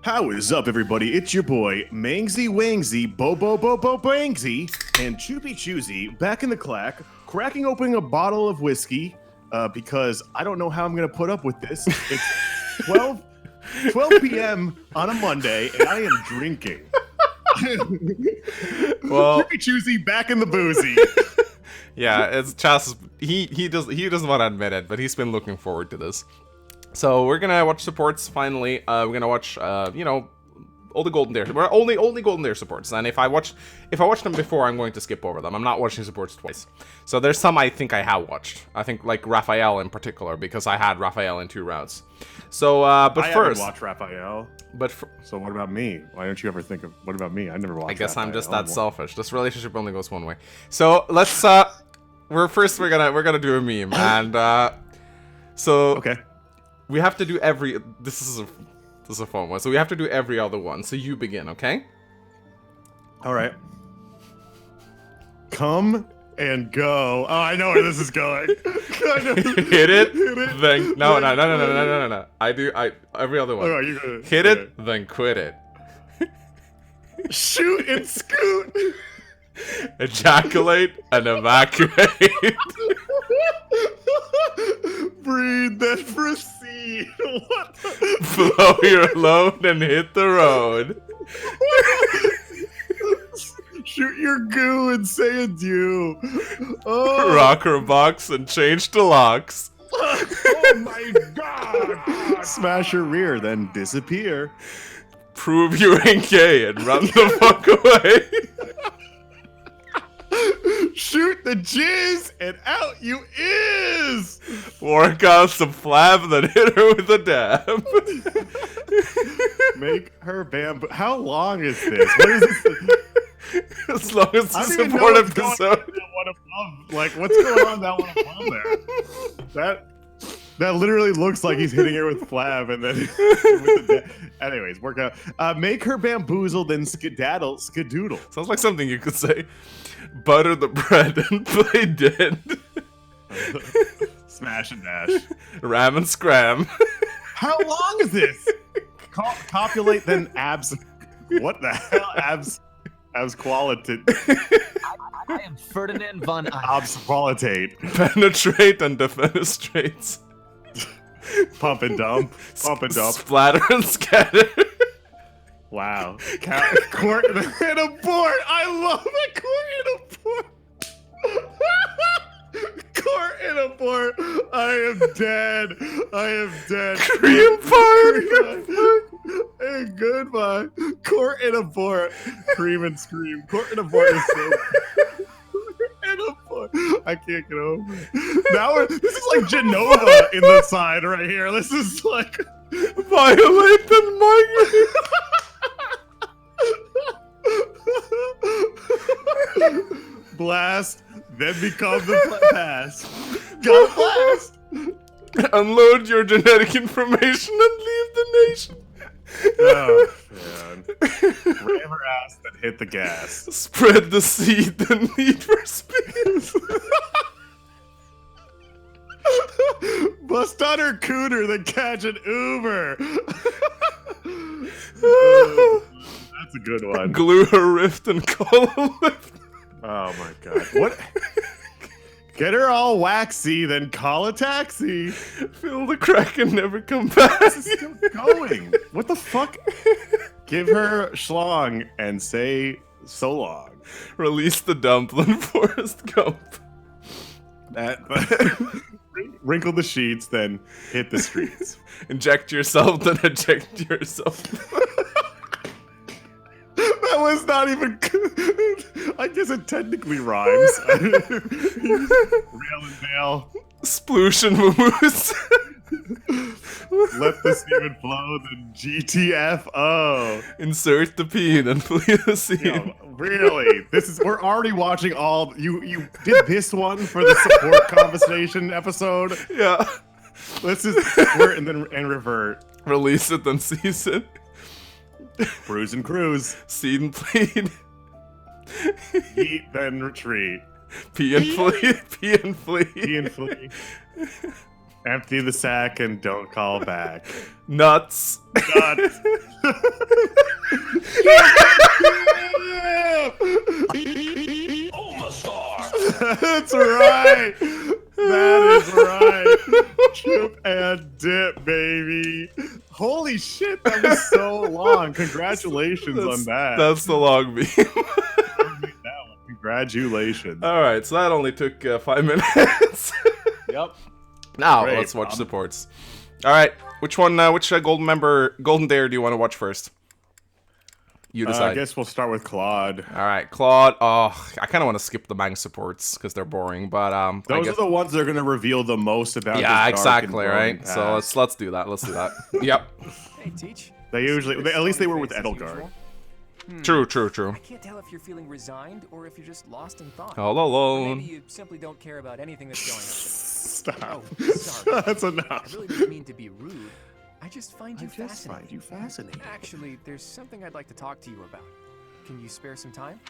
How is up, everybody? It's your boy, Mangsy Wangsy, Bangsy, and Choopy Choosy back in the clack, cracking open a bottle of whiskey because I don't know how I'm going to put up with this. It's 12 p.m. on a Monday, and I am drinking. Well, Choopy Choosy back in the boozy. Yeah, it's Chas. He doesn't want to admit it, but he's been looking forward to this. So we're gonna watch supports finally. We're gonna watch all the Golden Dare. We're only Golden Dare supports. And if I watch them before, I'm going to skip over them. I'm not watching supports twice. So there's some I think I have watched. I think like Raphael in particular, because I had Raphael in 2 rounds. So but I first, haven't watched Raphael. But so what about me? Why don't you ever think of what about me? I never watched. I guess Raphael. I'm just that selfish. This relationship only goes one way. So let's we're gonna do a meme, and so okay. We have to do every. This is a fun one. So we have to do every other one. So you begin, okay? All right. Come and go. Oh, I know where this is going. Hit it. Then no. I every other one. Okay, you go. Hit it, then quit it. Shoot and scoot. Ejaculate and evacuate. Breathe, then proceed. What? Blow your load and hit the road. Shoot your goo and say adieu. Oh. Rock her box and change the locks. Oh my god! Smash her rear, then disappear. Prove you ain't gay and run the fuck away. Shoot the jizz and out you is! Work out some flab, then hit her with a dab. Make her bamboo. How long is this? What is this? As long as it's a support episode. Like, what's going on that one above there? That literally looks like he's hitting her with flab and then with the anyways, work out. Make her bamboozle, then skadoodle. Sounds like something you could say. Butter the bread and play dead. Smash and dash. Ram and scram. How long is this? Copulate, then abs. What the hell? Abs qualitate. I am Ferdinand von Abs qualitate. Penetrate and defenestrates. Pump and dump. Pump and dump. Splatter and scatter. Wow. Court and abort. I love it. Court and abort. Court and abort. I am dead. I am dead. Cream fire. Hey, goodbye. Court and abort. Cream and scream. Court and abort is so. I can't get over it. Now this is like Genova in the side right here. This is like violate and migrate. Blast, then become the past. Go blast. Unload your genetic information and leave the nation. Oh, man. Ram her ass, then hit the gas. Spread the seed, then need for speed. Bust on her cooter, then catch an Uber. That's a good one. Glue her rift and call a lift. Oh my god. What? Get her all waxy, then call a taxi. Fill the crack and never come back. This is still going. What the fuck? Give her schlong and say so long. Release the dumpling, Forrest Gump. Wrinkle the sheets, then hit the streets. Inject yourself, then eject yourself. That was not even good. I guess it technically rhymes. Rail and nail. Sploosh and moose. Let the semen flow, then GTFO. Insert the P, then flee the scene. Yo, really? We're already watching all. You did this one for the support conversation episode? Yeah. Let's just squirt and revert. Release it, then seize it. Bruise and cruise. Seed and plead. Eat, then retreat. Pee and flee. Pee and flee. Pee and flee. Empty the sack and don't call back. Nuts. Nuts. That's right. That is right. Chip and dip, baby. Holy shit, that was so long. Congratulations on that. That's the long beam. Congratulations. All right, so that only took 5 minutes. Yep. Now Great, let's watch supports. All right, which one? Which Golden Dare do you want to watch first? You decide. I guess we'll start with Claude. All right, Claude. Oh, I kind of want to skip the Mang supports because they're boring. But those are the ones that are going to reveal the most about. Yeah, this dark exactly. and Right. past. So let's do that. Let's do that. Yep. Hey, Teach. They usually, at least they were with As Edelgard. usual. True. I can't tell if you're feeling resigned or if you're just lost in thought. All Or alone. maybe you simply don't care about anything that's going Stop. Oh, sorry. That's on. enough. I really didn't mean to be rude. I just find you I just fascinating. find you fascinating. Actually, there's something I'd like to talk to you about. Can you spare some time?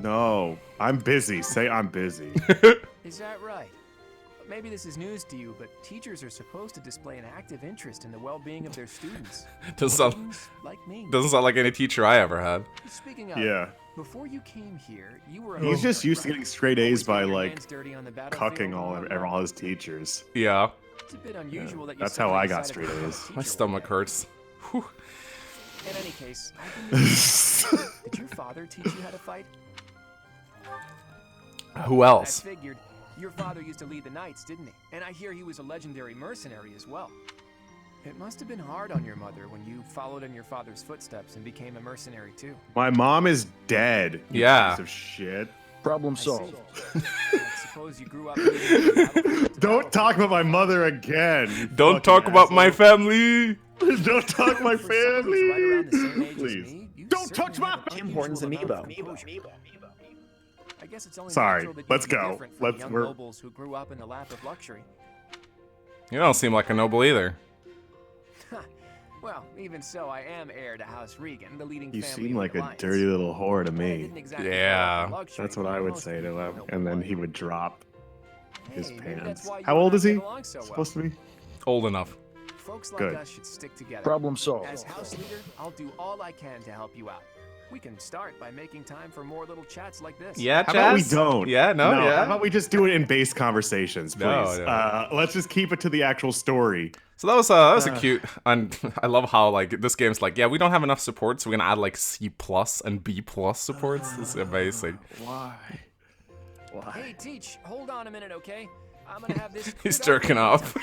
No, I'm busy. Say I'm busy. Is that right? Maybe this is news to you, but teachers are supposed to display an active interest in the well-being of their students. Doesn't Students like me. sound like any teacher I ever had. Speaking of, Yeah. before you came here, you were a He's just homeowner, used to right? getting straight Always A's by get your like hands dirty on the battlefield cucking and all his teachers. Yeah. It's a bit unusual that you That's how suddenly I got decided to straight become a A's. teacher My one stomach day. hurts. Whew. In any case, I've been meaning- did your father teach you how to fight? Who else? I figured. Your father used to lead the knights, didn't he? And I hear he was a legendary mercenary as well. It must have been hard on your mother when you followed in your father's footsteps and became a mercenary too. My mom is dead. You Yeah. Piece of shit. Problem I see. solved. I suppose you grew up moving from battlefield to Don't talk battlefield. about my mother again. you Don't fucking talk about my asshole. family. Don't talk my For someone who's right around the same family. age as Please. me, you Don't certainly touch my have an Tim Hortons unusual amount of amiibo. composure. I guess it's only Sorry, natural that let's you'd be go. different from Let's- young we're- nobles who grew up in the lap of luxury. You don't seem like a noble either. Well, even so, I am heir to House Regan, the leading You family seem in like the a Alliance. dirty little whore to I me. didn't exactly Yeah. grow up in luxury, That's what like I would most say to people him, know and then what he life would is. drop his Hey, maybe that's pants. why you How and old I is he? get along so well. Supposed to be? Old enough. Folks like Good. us should stick together. Problem solved. As house leader, I'll do all I can to help you out. We can start by making time for more little chats like this. Yeah, How about we Chaz? don't? Yeah, no, yeah. How about we just do it in base conversations, please? No. Let's just keep it to the actual story. So that was a cute, and I love how like this game's like, yeah, we don't have enough support, so we're gonna add like C+ and B+ supports. This is amazing. Why? Hey, Teach, hold on a minute, okay? I'm gonna have this. He's cleared up jerking in off.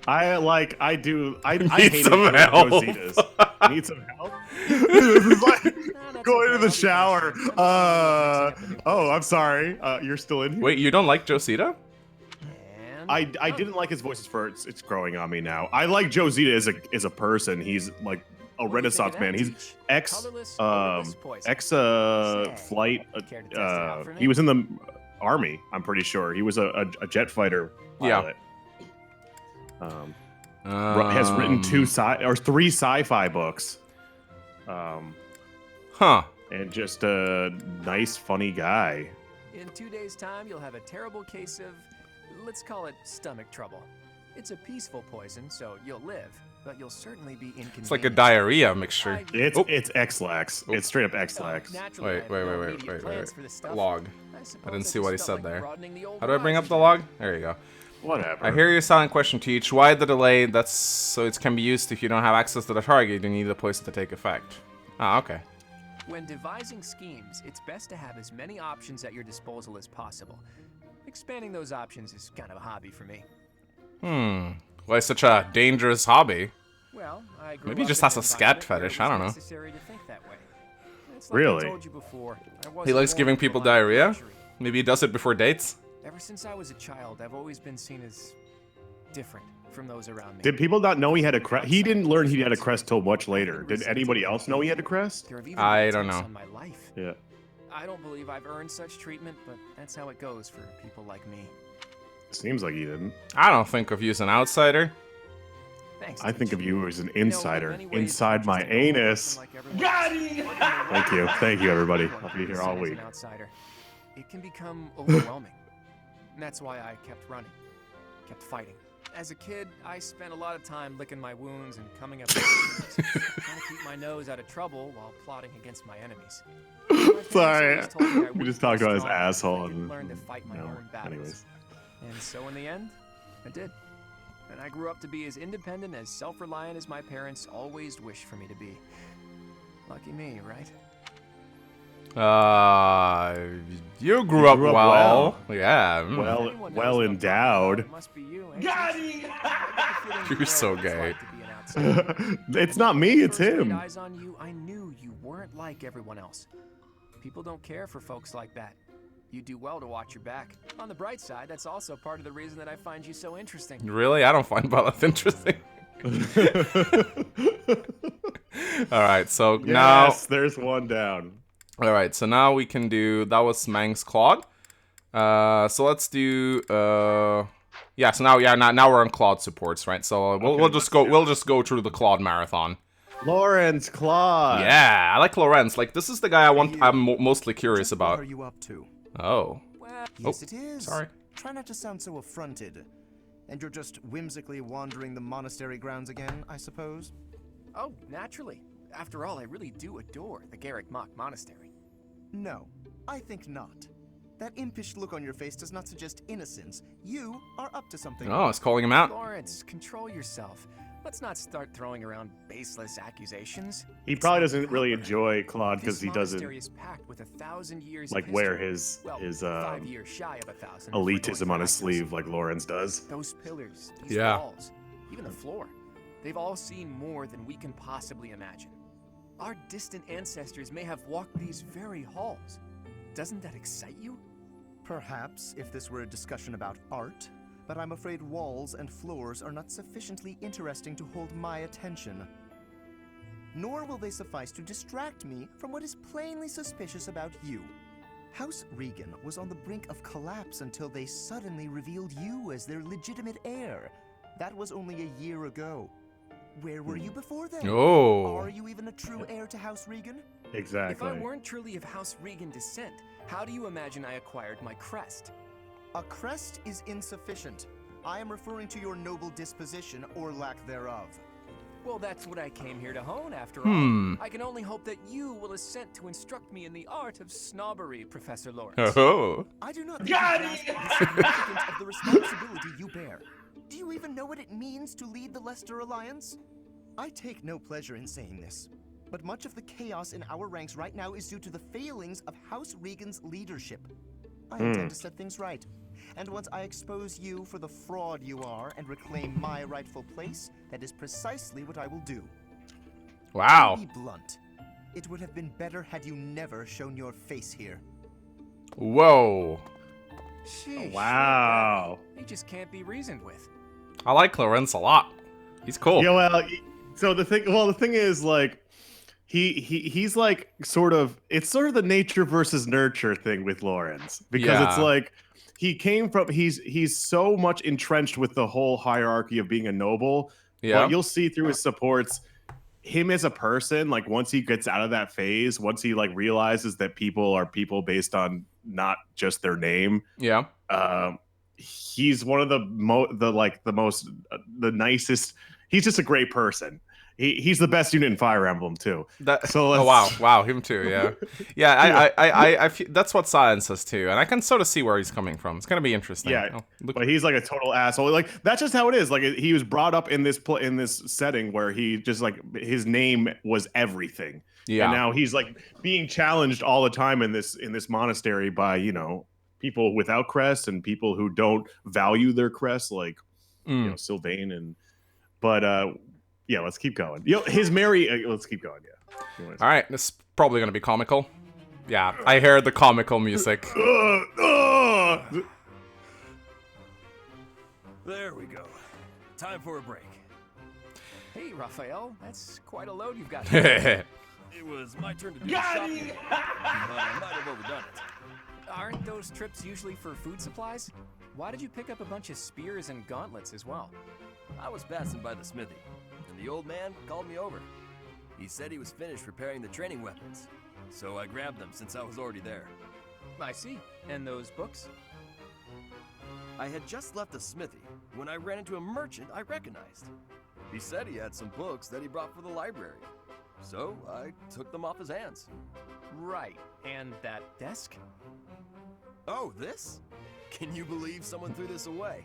I Need hate some it when help. Jositas. Need some help? This is like that's going okay, to the I'll be shower. patient. I'm just gonna mix it up a Oh, new I'm sorry. You're still in here? Wait, you don't like Josita? And I didn't like his voice at first. It's growing on me now. I like Josita as a person. He's like a What do you Renaissance think of man. that, He's Teach? ex Colorless, odorless poison. ex Say, flight. care to test it out for me? He was in the army. I'm pretty sure he was a jet fighter Yeah. pilot. Has written three sci-fi books. Huh. And just a nice, funny guy. In 2 days' time, you'll have a terrible case of, let's call it stomach trouble. It's a peaceful poison, so you'll live, but you'll certainly be inconvenienced. It's like a diarrhea mixture. It's Oh. it's X-Lax. Oh. It's straight up X-Lax. Wait. Log. I didn't see what he said there. How do I bring up the log? There you go. Whatever. I hear your silent question, Teach. Why the delay? That's so it can be used if you don't have access to the target. You need the poison to take effect. Ah, okay. When devising schemes, it's best to have as many options at your disposal as possible. Expanding those options is kind of a hobby for me. Why such a dangerous hobby? Well, I grew Maybe he up just in has an a scat environment where it fetish, I don't know. was necessary to think that way. It's like Really? I told you before, I He wasn't likes born giving with a people life of diarrhea? luxury. Maybe he does it before dates? Ever since I was a child, I've always been seen as different from those around me. Did people not know he had a crest? He didn't learn he had a crest till much later. Did anybody else know he had a crest? There have even I been don't attacks know. on my life. Yeah. I don't believe I've earned such treatment, but that's how it goes for people like me. Seems like he didn't. I don't think of you as an outsider. Thanks. I think Teach. of you as an You know, in insider. many ways, Inside I'm my just a normal anus. person like everyone else. Thank you. Thank you, everybody. Everyone I'll be here is all seen as week. an outsider. It can become overwhelming. And that's why I kept running, kept fighting. As a kid, I spent a lot of time licking my wounds and coming up with excuses, trying to keep my nose out of trouble while plotting against my enemies. My parents Sorry, always told me I we would just be talked about his strong if I asshole could and learn to fight my own battles. anyways. And so in the end, I did. And I grew up to be as independent, as self-reliant as my parents always wished for me to be. Lucky me, right? You grew up well. Yeah. Well, Anyone knows well what I'm endowed. talking about, it must be you, ain't Got it? him! I get the feeling you You're know so what it's gay. like to be an outsider. It's not me, When I it's first laid him. eyes on you, I knew you weren't like everyone else. People don't care for folks like that. You do well to watch your back. On the bright side, that's also part of the reason that I find you so interesting. Really? I don't find Byleth interesting. All right, so now. Yes, there's one down. All right, so now we can do. That was Mang's Claude. So let's do. Yeah. So now we're on Claude supports, right? So we'll just go through the Claude marathon. Lorenz, Claude. Yeah, I like Lorenz. Like this is the guy I'm mostly curious What about. are you up to? Oh. Yes, it is. Sorry. Try not to sound so affronted. And you're just whimsically wandering the monastery grounds again, I suppose? Oh, naturally. After all, I really do adore the Garrick Mock Monastery. No, I think not. That impish look on your face does not suggest innocence. You are up to something. Oh, it's calling him out. Lawrence, control yourself. Let's not start throwing around baseless accusations. He probably doesn't really enjoy Claude because This he doesn't monastery is packed with 1,000 years like of wear history. his Well, 5 years shy of 1,000. if we're going elitism for on his accuracy. sleeve like Lorenz does. Those pillars, these Yeah. walls, even the floor. They've all seen more than we can possibly imagine. Our distant ancestors may have walked these very halls. Doesn't that excite you? Perhaps if this were a discussion about art, but I'm afraid walls and floors are not sufficiently interesting to hold my attention. Nor will they suffice to distract me from what is plainly suspicious about you. House Regan was on the brink of collapse until they suddenly revealed you as their legitimate heir. That was only a year ago. Where were you before then? Oh. Are you even a true heir to House Regan? Exactly. If I weren't truly of House Regan descent, how do you imagine I acquired my crest? A crest is insufficient. I am referring to your noble disposition or lack thereof. Well, that's what I came here to hone, after Hmm. all. I can only hope that you will assent to instruct me in the art of snobbery, Professor Lawrence. Oh. I do not think you grasp the significance of the responsibility you bear. Do you even know what it means to lead the Leicester Alliance? I take no pleasure in saying this, but much of the chaos in our ranks right now is due to the failings of House Regan's leadership. I intend to set things right. And once I expose you for the fraud you are and reclaim my rightful place, that is precisely what I will do. Wow. To be blunt, it would have been better had you never shown your face here. Whoa. Sheesh, Wow. He just can't be reasoned with. I like Lorenz a lot. He's cool. Yeah, well, so the thing is, like, he's like it's sort of the nature versus nurture thing with Lorenz, because it's Yeah. like he's so much entrenched with the whole hierarchy of being a noble. Yeah. But you'll see through his supports, him as a person, like once he gets out of that phase, once he like realizes that people are people based on not just their name, Yeah. he's one of the nicest. He's just a great person. He's the best unit in Fire Emblem too. So oh wow, him too. Yeah, yeah. I feel, that's what Science says too, and I can sort of see where he's coming from. It's gonna be interesting. Yeah, Oh, look. but he's like a total asshole. Like that's just how it is. Like he was brought up in this setting where he just like his name was everything. Yeah. And now he's like being challenged all the time in this monastery by people without crests and people who don't value their crests, like Sylvain but yeah, let's keep going. Let's keep going. Yeah. Anyways. All right, this is probably gonna be comical. Yeah, I hear the comical music. There we go. Time for a break. Hey, Raphael, that's quite a load you've got. Yeah. It was my turn to do the shopping, but I might have overdone it. Aren't those trips usually for food supplies? Why did you pick up a bunch of spears and gauntlets as well? I was passing by the smithy, and the old man called me over. He said he was finished repairing the training weapons, so I grabbed them since I was already there. I see. And those books? I had just left the smithy when I ran into a merchant I recognized. He said he had some books that he brought for the library. So I took them off his hands. Right. And that desk? Oh, this? Can you believe someone threw this away?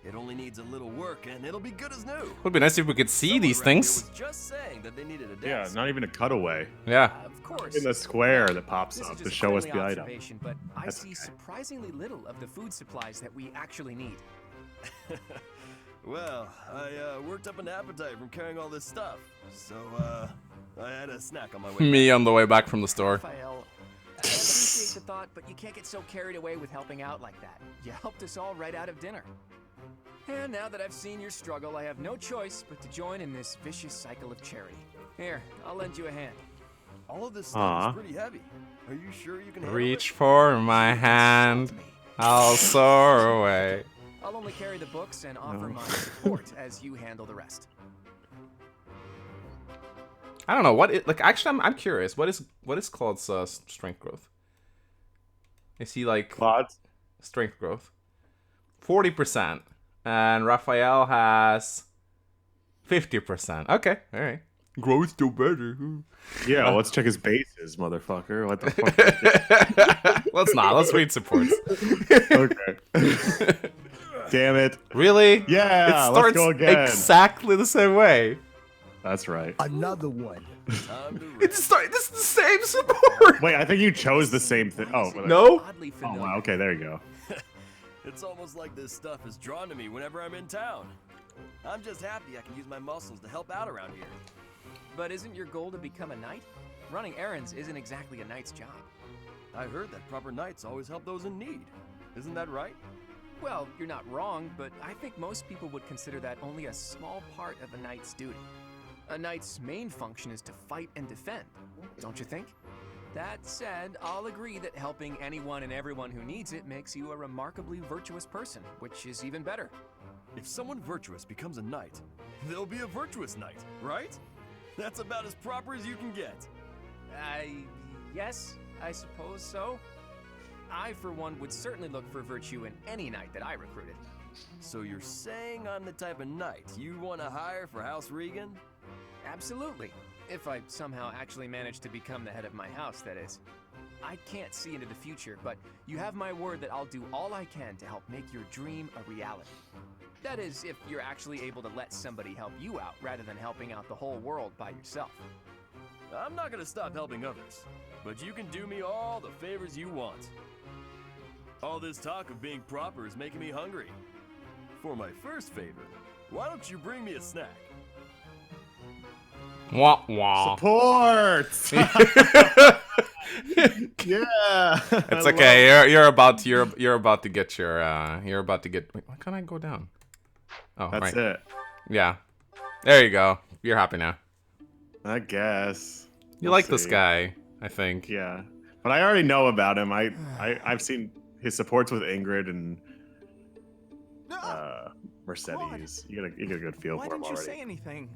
It only needs a little work and it'll be good as new. Would be nice if we could see Someone these around here things. was just saying that they needed a Yeah, desk. not even a cutaway. Yeah. Of course. In the square that pops This is up to just a show us friendly the item. observation, but I That's see okay. surprisingly little of the food supplies that we actually need. Well, I worked up an appetite from carrying all this stuff, so I had a snack on my way. Me on the way back from the store. Raphael, I appreciate the thought, but you can't get so carried away with helping out like that. You helped us all right out of dinner. And now that I've seen your struggle, I have no choice but to join in this vicious cycle of charity. Here, I'll lend you a hand. All of this stuff Aw. is pretty heavy. Are you sure you can handle Reach it? for my hand. I'll soar away. I'll only carry the books and offer my support as you handle the rest. I don't know what it like. Actually, I'm curious. What is Claude's strength growth? Is he like Claude? strength growth? 40%, and Raphael has 50%. Okay, all right. Growth still better. Yeah, let's check his bases, motherfucker. What the fuck? Let's not. Let's read supports. Okay. Damn it. Really? Yeah, It let's starts go again. exactly the same way. That's right. Another one. Time to This rest. is the same support. Wait, I think you chose the same thing. Oh, well, No. Oddly Oh, familiar. wow. Okay, there you go. It's almost like this stuff is drawn to me whenever I'm in town. I'm just happy I can use my muscles to help out around here. But isn't your goal to become a knight? Running errands isn't exactly a knight's job. I heard that proper knights always help those in need. Isn't that right? Well, you're not wrong, but I think most people would consider that only a small part of a knight's duty. A knight's main function is to fight and defend, don't you think? That said, I'll agree that helping anyone and everyone who needs it makes you a remarkably virtuous person, which is even better. If someone virtuous becomes a knight, they'll be a virtuous knight, right? That's about as proper as you can get. Yes, I suppose so. I, for one, would certainly look for virtue in any knight that I recruited. So you're saying I'm the type of knight you want to hire for House Regan? Absolutely. If I somehow actually manage to become the head of my house, that is. I can't see into the future, but you have my word that I'll do all I can to help make your dream a reality. That is, if you're actually able to let somebody help you out rather than helping out the whole world by yourself. I'm not gonna stop helping others, but you can do me all the favors you want. All this talk of being proper is making me hungry. For my first favor, why don't you bring me a snack? Wah wah. Support! Yeah. It's okay. You're about to get your Wait, why can't I go down? Oh, That's right. it. Yeah. There you go. You're happy now. I guess. You We'll like this see. guy, I think. Yeah, but I already know about him. I've seen his supports with Ingrid and Mercedes. You get a good feel Why for him didn't you already. say anything?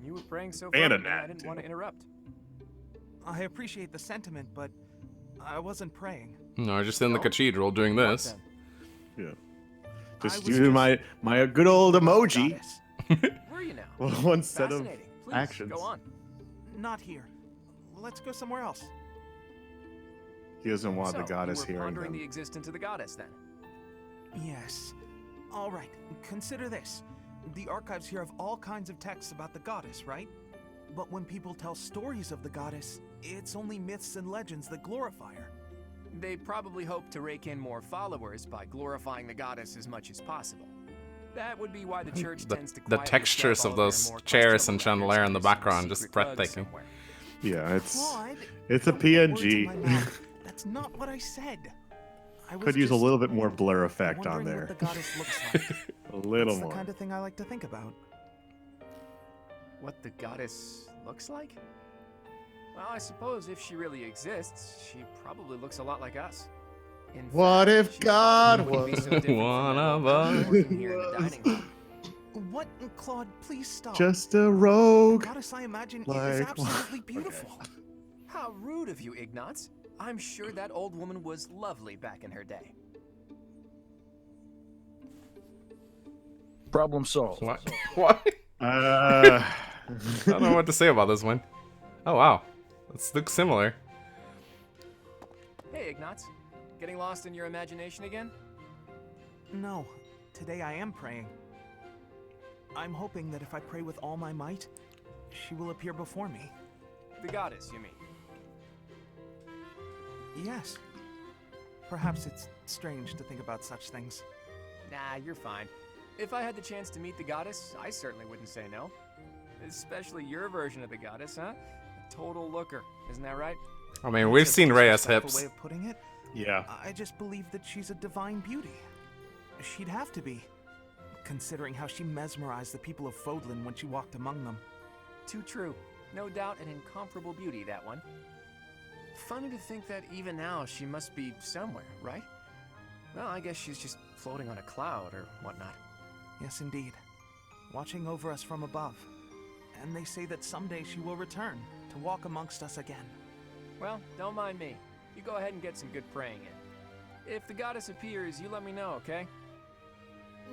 You were praying so And a fervently, I nap, didn't too. want to interrupt. I appreciate the sentiment, but I wasn't praying. No, just in the No? cathedral doing What this. then? Yeah. I Just was using my good old emoji. Goddess. Were you now? Well, one set of Fascinating. Please, actions. go on. Not here. Let's go somewhere else. He doesn't want So, the goddess you were hearing pondering the him. existence of the goddess, then? Yes. All right. Consider this. The archives here have all kinds of texts about the goddess, right? But when people tell stories of the goddess, it's only myths and legends that glorify her. They probably hope to rake in more followers by glorifying the goddess as much as possible. That would be why the church tends to The quietly textures shelve of all those their more chairs and questionable chandelier in the records background, in just secret bugs breathtaking. somewhere. Yeah, Claude, it's a don't put words in PNG. my mouth. That's not what I said. I was Could use a just little bit more blur effect on wondering there. what the goddess looks like. A little That's more. the kind of thing I like to think about. What the goddess looks like? Well, I suppose if she really exists, she probably looks a lot like us. In What fact, if she God wouldn't be so different from One that of old man us? working here in the dining hall. What, Claude? Please stop. Just a The rogue. goddess I imagine is Like- absolutely beautiful. How rude of you, Ignatz. I'm sure that old woman was lovely back in her day. Problem solved. What? What? Uh, I don't know what to say about this one. Oh wow, this looks similar. Hey, Ignatz. Getting lost in your imagination again? No, today I am praying. I'm hoping that if I pray with all my might, she will appear before me. The goddess, you mean? Yes. Perhaps it's strange to think about such things. Nah, you're fine. If I had the chance to meet the goddess, I certainly wouldn't say no. Especially your version of the goddess, huh? A total looker, isn't that right? I mean, we've seen Rhea's That's a hips. way of putting it. yeah. I just believe that she's a divine beauty. She'd have to be, considering how she mesmerized the people of Fodlan when she walked among them. Too true. No doubt an incomparable beauty, that one. Funny to think that even now she must be somewhere, right? Well, I guess she's just floating on a cloud or whatnot. Yes, indeed. Watching over us from above. And they say that someday she will return to walk amongst us again. Well, don't mind me. You go ahead and get some good praying in. If the goddess appears, you let me know, okay?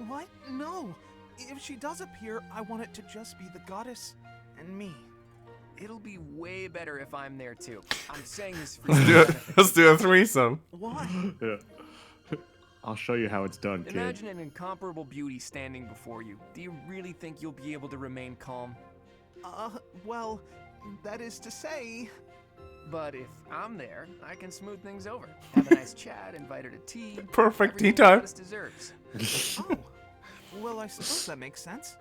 What? No! If she does appear, I want it to just be the goddess and me. It'll be way better if I'm there too. I'm saying this for Let's your do it. benefit. Let's do a threesome. Why? Yeah. I'll show you how it's done, kid. Imagine an incomparable beauty standing before you. Do you really think you'll be able to remain calm? Well, that is to say... But if I'm there, I can smooth things over. Have a nice chat, invite her to tea. Perfect tea everything the time. goddess deserves. Oh. Well, I suppose that makes sense.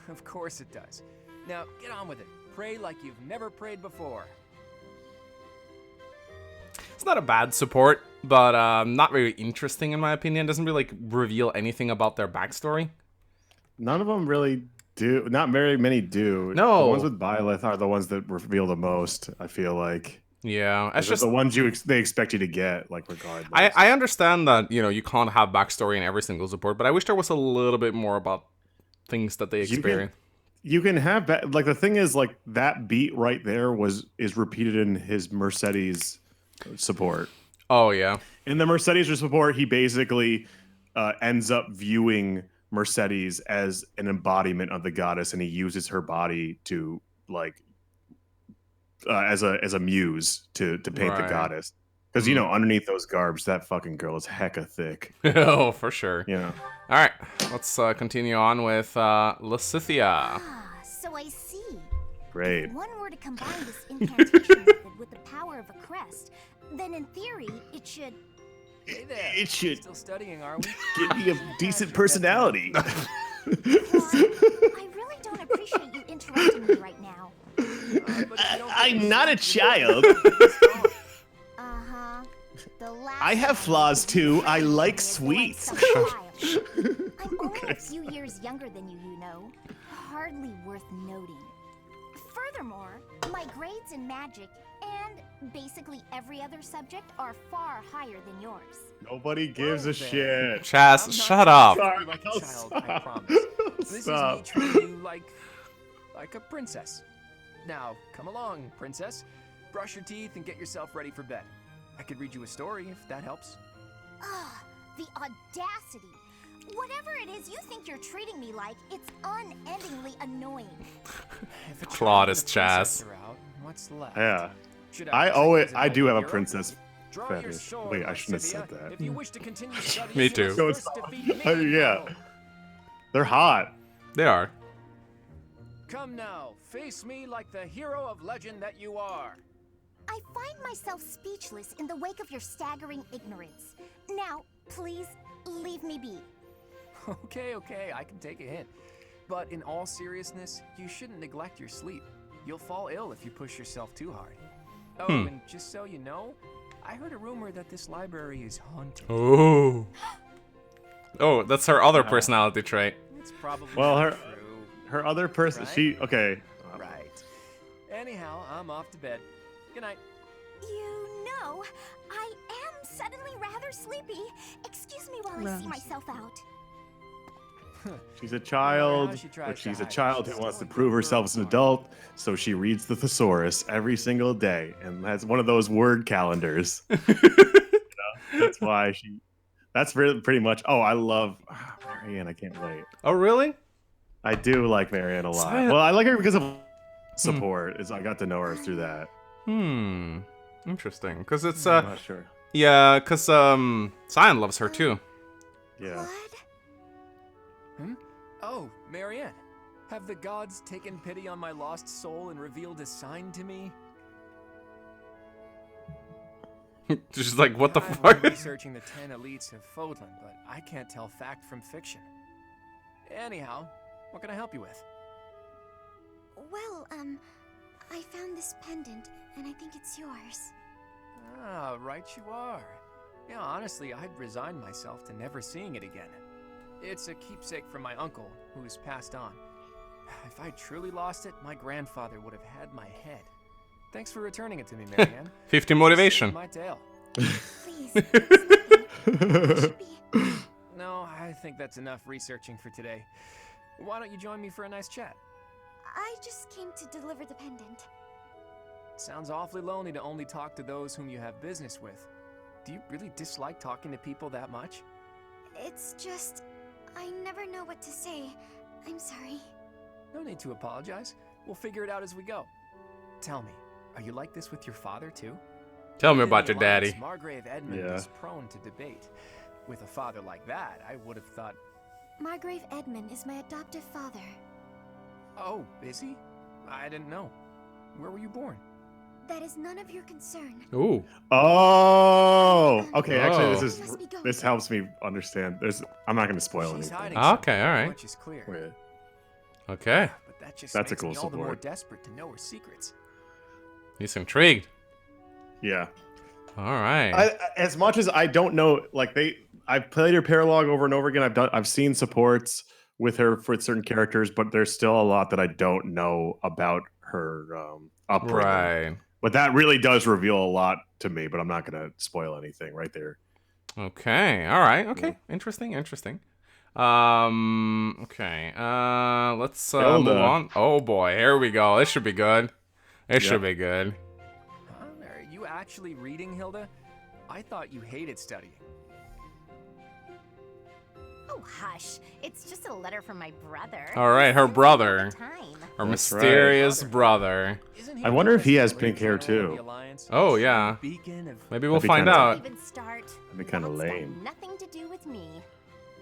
Of course it does. Now, get on with it. Pray like you've never prayed before. It's not a bad support, but not very interesting in my opinion. Doesn't really like reveal anything about their backstory. None of them really do. Not very many do. No. The ones with Byleth are the ones that reveal the most, I feel like. Yeah, it's They're just the ones they expect you to get, like, regardless. I understand that, you know, you can't have backstory in every single support, but I wish there was a little bit more about things that they experience. You can have that. Like, the thing is, like, that beat right there is repeated in his Mercedes support. Oh yeah. In the Mercedes support, he basically ends up viewing Mercedes as an embodiment of the goddess, and he uses her body to, like, as a muse to paint the Right. goddess. Because, you know, underneath those garbs, that fucking girl is hecka thick. Oh, for sure. Yeah. All right, let's continue on with Lysithea. Ah, so I see. Great. If one were to combine this incantation method with the power of a crest, then in theory, it should... Hey there. It should Still studying, are we? give me a decent personality. Claude, I really don't appreciate you interrupting me right now. But if you don't I'm get not a this, child. Uh-huh. The last I have time flaws too. I like was sweets. like some child. I'm only a few years younger than you, you know. Hardly worth noting. Furthermore, my grades in magic and basically every other subject are far higher than yours. Nobody gives a Well, shit. Chaz, I'm not shut up. treating you like a child, I promise. This is me treating you like a princess. Now, come along, princess. Brush your teeth and get yourself ready for bed. I could read you a story if that helps. Ugh, the audacity. Whatever it is you think you're treating me like, it's unendingly annoying. If a Claude child is and a princess Chaz. are out, what's left? Yeah. Should I present owe you it. as an I do have a hero? princess Draw your fetish. sword, Wait, I shouldn't have Lysithea. said that. If you wish to continue studying, Me you too. must So first defeat me. Yeah. They're hot. They are. Come now, face me like the hero of legend that you are. I find myself speechless in the wake of your staggering ignorance. Now, please, leave me be. Okay, I can take a hint. But in all seriousness, you shouldn't neglect your sleep. You'll fall ill if you push yourself too hard. Oh, and just so you know, I heard a rumor that this library is haunted. Oh. Oh, that's her other personality trait. It's probably Well, not her- true. Her other person. Right? Okay. Right. Anyhow, I'm off to bed. Good night. You know, I am suddenly rather sleepy. Excuse me while I see myself out. She's a child, how she tries but to she's a hide it, child she's who wants to still a prove good herself girl, as an Claude. adult, so she reads the thesaurus every single day, and that's one of those word calendars. That's why That's really pretty much. Oh, I love Marianne. I can't wait. Oh, really? I do like Marianne a lot. Cyan- Well, I like her because of support. Is I got to know her through that. Interesting. Because it's I'm not sure. yeah, because Cyan loves her too. Yeah. Claude? Oh, Marianne. Have the gods taken pity on my lost soul and revealed a sign to me? She's like, what the I've fuck? been researching the 10 elites of Fodlan, but I can't tell fact from fiction. Anyhow, what can I help you with? Well, I found this pendant, and I think it's yours. Ah, right you are. Yeah, honestly, I'd resigned myself to never seeing it again. It's a keepsake from my uncle, who's passed on. If I truly lost it, my grandfather would have had my head. Thanks for returning it to me, Marianne. 50 motivation. My tale. Please. It should be. No, I think that's enough researching for today. Why don't you join me for a nice chat? I just came to deliver the pendant. Sounds awfully lonely to only talk to those whom you have business with. Do you really dislike talking to people that much? It's just, I never know what to say. I'm sorry. No need to apologize. We'll figure it out as we go. Tell me, are you like this with your father too? Tell me In about the your daddy. Alliance, Margrave Edmund Yeah. is prone to debate. With a father like that, I would have thought, Margrave Edmund is my adoptive father. oh, is he? I didn't know. Where were you born? That is none of your concern. Ooh. Oh. Okay. Actually, Oh. this helps me understand. I'm not going to spoil She's anything. hiding Okay, something, alright. Much is clear. Wait. Okay. But that just That's a makes cool me all the more support. desperate to know her secrets. He's intrigued. Yeah. All right. As much as I don't know, like I've played her paralog over and over again. I've seen supports with her for certain characters, but there's still a lot that I don't know about her upbringing. Right. But that really does reveal a lot to me. But I'm not going to spoil anything right there. Okay. All right. Okay. Interesting. Interesting. Okay. Let's move Hilda. on. Oh boy, here we go. This should be good. This should be good. Huh? Are you actually reading, Hilda? I thought you hated studying. Oh, hush. It's just a letter from my brother. All right, her He sends it all brother. the time. Our That's mysterious brother. Isn't he I wonder if he the has great pink hair, general of too. the Alliance? Oh, yeah. Beacon of Maybe we'll That'd be find kinda- out. Don't even start. That'd be kind of That's got lame. nothing to do with me.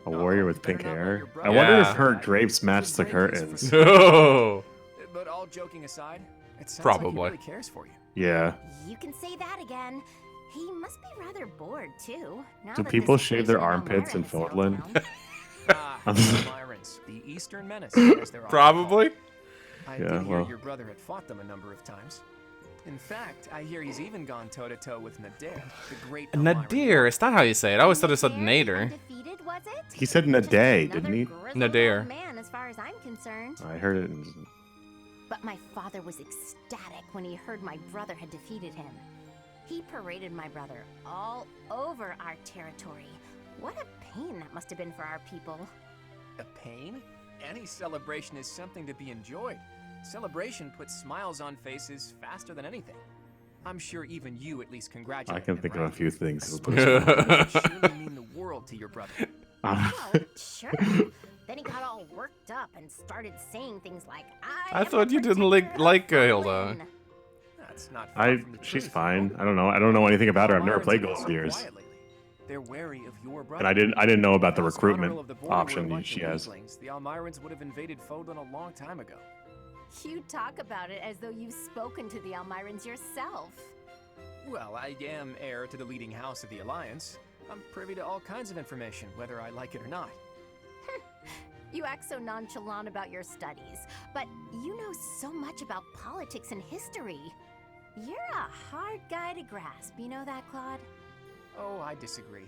A warrior with better pink not let hair. your I brother wonder Yeah. if her know. drapes match the Should break his curtains. Oh. But all joking aside, it sounds Probably. like he really cares for you. Yeah. You can say that again. He must be rather bored, too. Now Do that people this shave their invasion of armpits in Elmira has settled Fodlan? down. Ah, the Myrans, the Eastern Menace, as they're often Probably. called. I Yeah, did hear well. your brother had fought them a number of times. In fact, I hear he's even gone toe-to-toe with Nadir, the great Elmira. Nadir. Is that how you say it? I always thought it said Nadir, Nader. undefeated, was it? He said Just Naday, another didn't he? grizzled Nadir. old man, as far as I'm concerned. I heard it. In... But my father was ecstatic when he heard my brother had defeated him. He paraded my brother all over our territory. What a pain that must have been for our people. A pain? Any celebration is something to be enjoyed. Celebration puts smiles on faces faster than anything. I'm sure even you at least congratulate I can him, think of right? a few things. A celebration would surely mean the world to your brother. Well, sure. Then he got all worked up and started saying things like, I am thought the you didn't protector like of Hilda. Fodlan." That's not far from the She's truth, fine. no? I don't know. I don't know anything about her. I've never Almirans played have been Gold so Gears, quiet lately. They're wary of your brother. and I didn't know about the Else recruitment Honorable of the Border were a option bunch she of has. weaklings, the Almirans would have invaded Fodlan a long time ago. You talk about it as though you've spoken to the Almirans yourself. Well, I am heir to the leading house of the Alliance. I'm privy to all kinds of information, whether I like it or not. You act so nonchalant about your studies, but you know so much about politics and history. You're a hard guy to grasp, you know that, Claude? Oh, I disagree.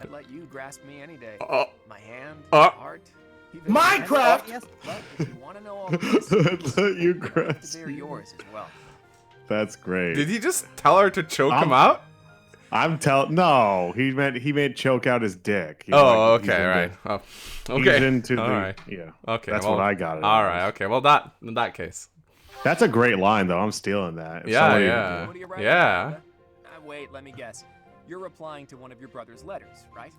I'd let you grasp me any day. My hand, Uh. heart, even Minecraft! Yes, but if you want to know all this, I'd let you you're gonna have grasp to bear me. yours as well. That's great. Did he just tell her to choke him I'm- out? No, he meant choke out his dick. He's Oh, like- he's okay, into- right. Oh, He's okay. into the All right. yeah. Okay. That's well, what I got. All right. Okay. Well, in that case. That's a great line though. I'm stealing that. If Yeah, somebody- yeah. What are you writing? Yeah. Hilda? Wait, let me guess. You're replying to one of your brother's letters, right?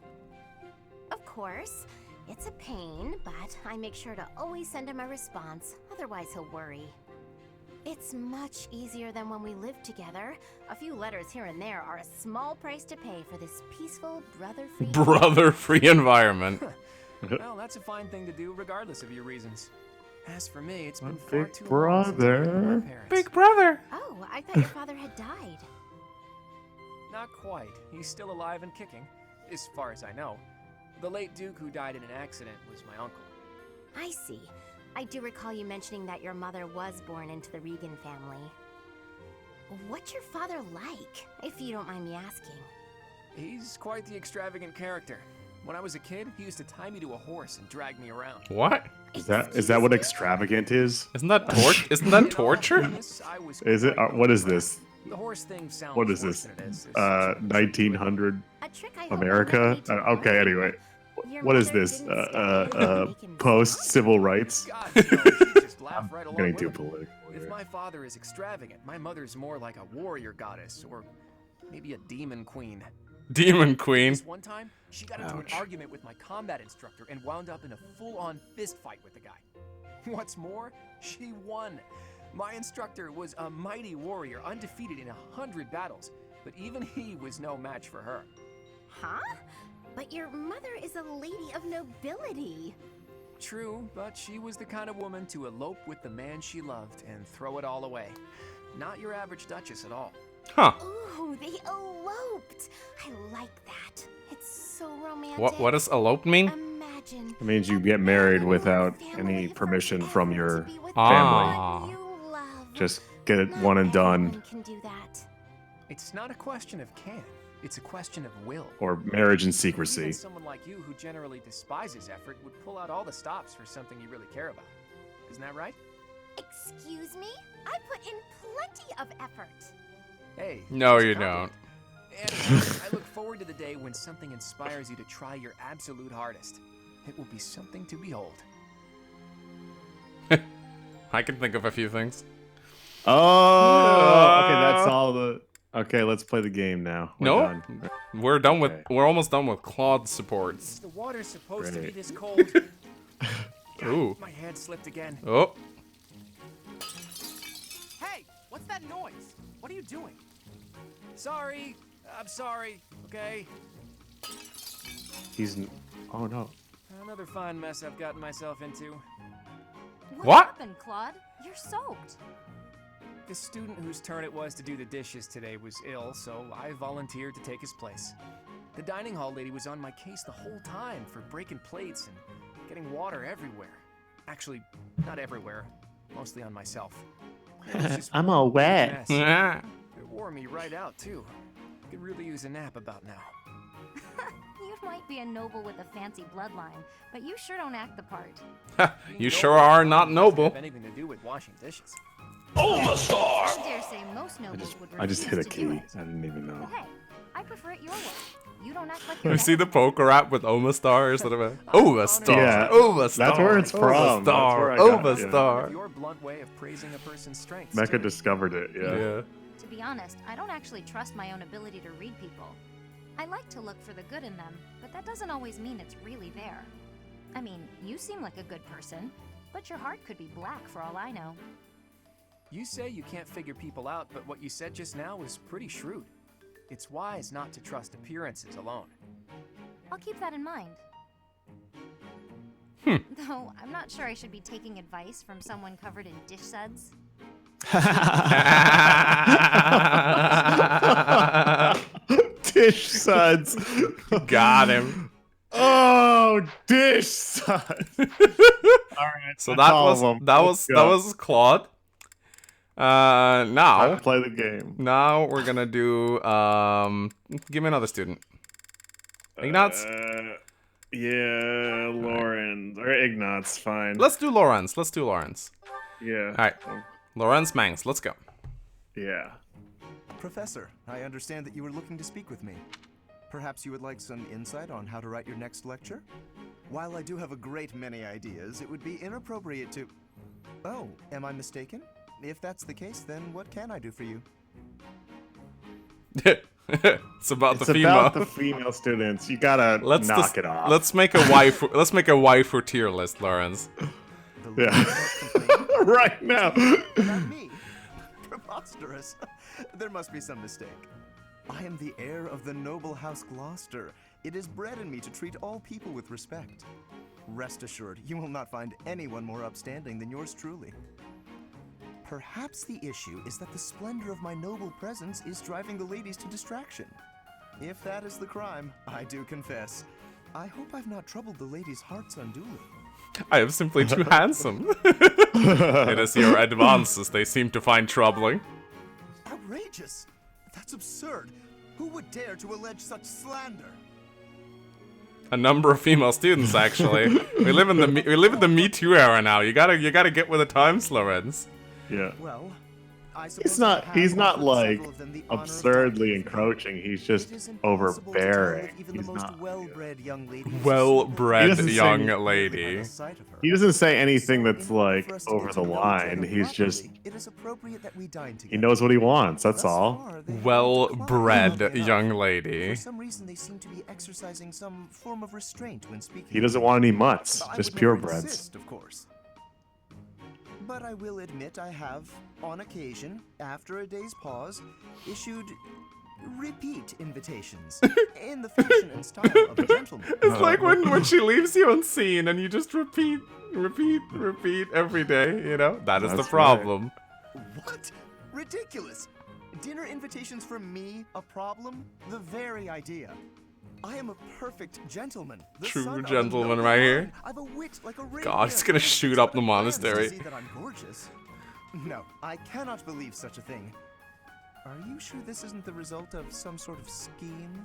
Of course. It's a pain, but I make sure to always send him a response. Otherwise, he'll worry. It's much easier than when we lived together. A few letters here and there are a small price to pay for this peaceful, brother-free... Brother-free environment. Well, that's a fine thing to do, regardless of your reasons. As for me, it's been Big far too long since I brother. met my parents. Big brother. Oh, I thought your father had died. Not quite. He's still alive and kicking, as far as I know. The late Duke who died in an accident was my uncle. I see. I do recall you mentioning that your mother was born into the Regan family. What's your father like, if you don't mind me asking? He's quite the extravagant character. When I was a kid, he used to tie me to a horse and drag me around. What? Is that what extravagant is? Isn't that torture? Is it? What is this? The horse thing sounds What is worse this? than it is. 1900 A trick I hope America? will never be too Okay, hard. anyway. Your What is mother this? didn't stay making Post-civil rights? God, no, she just laughed right along Getting with too him. political If here. my father is extravagant, my mother's more like a warrior goddess, or maybe a demon queen. Demon Queen. This one time, she got into Ouch. an argument with my combat instructor and wound up in a full-on fist fight with the guy. What's more, she won. My instructor was a mighty warrior, undefeated in 100 battles, but even he was no match for her. Huh? But your mother is a lady of nobility. True, but she was the kind of woman to elope with the man she loved and throw it all away. Not your average duchess at all. Huh. Ooh, they eloped. I like that. It's so romantic. What does elope mean? Imagine. It means you get married without any permission from your family. Ah. Just get it one and done. Can do that. It's not a question of can, it's a question of will. Or marriage in Even secrecy. someone like you who generally despises effort would pull out all the stops for something you really care about. Isn't that right? Excuse me? I put in plenty of effort. Hey. No, it's a you compliment. And I look forward to the day when something inspires you to try your absolute hardest. It will be something to behold. I can think of a few things. Oh, okay, that's all the... Okay, let's play the game now. We're No, done. we're done with. Okay. We're almost done with Claude supports. The water's supposed to be Great. this cold. Ooh. My hand slipped again. Oh. Hey, what's that noise? What are you doing? Sorry. I'm sorry. Okay. He's... Oh, no. Another fine mess I've gotten myself into. What? happened, Claude? You're soaked. The student whose turn it was to do the dishes today was ill, so I volunteered to take his place. The dining hall lady was on my case the whole time for breaking plates and getting water everywhere. Actually, not everywhere. Mostly on myself. It was just I'm all a wet. mess. Ah. It wore me right out, too. Could really use a nap about now. You might be a noble with a fancy bloodline, but you sure don't act the part. You sure are not Doesn't noble. have anything to do with washing dishes. I dare say most nobles would I just hit a refuse to do key. it. I didn't even know. But hey, I prefer it your way. You don't act like You you're see the better. poker app with Omastar instead of a Omastar. Yeah, Omastar. that's where it's from. That's where I got it, yeah. Omastar. Your blunt way of praising a person's strengths. Mecca too. discovered it, yeah. Yeah. To be honest, I don't actually trust my own ability to read people. I like to look for the good in them, but that doesn't always mean it's really there. I mean, you seem like a good person, but your heart could be black for all I know. You say you can't figure people out, but what you said just now was pretty shrewd. It's wise not to trust appearances alone. I'll keep that in mind. Though, I'm not sure I should be taking advice from someone covered in dish suds. Dish suds. Got him. Oh, dish suds. All right. So that's that all was of them. that Let's was go. Claude. Now Play the game. we're gonna do give me another student. Ignatz? Yeah, Lorenz. Or Ignatz, fine. Let's do Lorenz. Yeah. Alright. Lorenz Mangs, let's go. Yeah. Professor, I understand that you were looking to speak with me. Perhaps you would like some insight on how to write your next lecture? While I do have a great many ideas, it would be inappropriate to... Oh, am I mistaken? If that's the case, then what can I do for you? It's about It's the female. about the female students. You gotta knock it off. Let's make a waifu. Let's make a waifu tier list, Lorenz. Yeah. Right now. Not me. Preposterous. There must be some mistake. I am the heir of the noble house Gloucester. It is bred in me to treat all people with respect. Rest assured, you will not find anyone more upstanding than yours truly. Perhaps the issue is that the splendor of my noble presence is driving the ladies to distraction. If that is the crime, I do confess. I hope I've not troubled the ladies' hearts unduly. I am simply too handsome. It is your advances they seem to find troubling. Outrageous! That's absurd. Who would dare to allege such slander? A number of female students, actually. we live in the Me Too era now. You gotta get with the times, Lorenz. Yeah. Well, I He's not like absurdly encroaching. He's just overbearing. He's not. well-bred young lady. Well-bred He young doesn't lady. He doesn't say anything that's like over the line. He's just. It is appropriate that we dine together. He knows what he wants. That's all. Well-bred young lady. For some reason, they seem to be exercising some form of restraint when speaking. He doesn't want any mutts. I Just would never purebreds. insist, of course. But I will admit I have, on occasion, after a day's pause, issued repeat invitations in the fashion and style of a gentleman. It's like when she leaves you unseen and you just repeat every day, you know? That is the That's problem. What? Ridiculous! Dinner invitations from me a problem? The very idea. I am a perfect gentleman. The True son of a gentleman noble right here. line. I've a wit like a God, he's rapier. gonna shoot up the It's monastery. to see that I'm gorgeous. No, I cannot believe such a thing. Are you sure this isn't the result of some sort of scheme?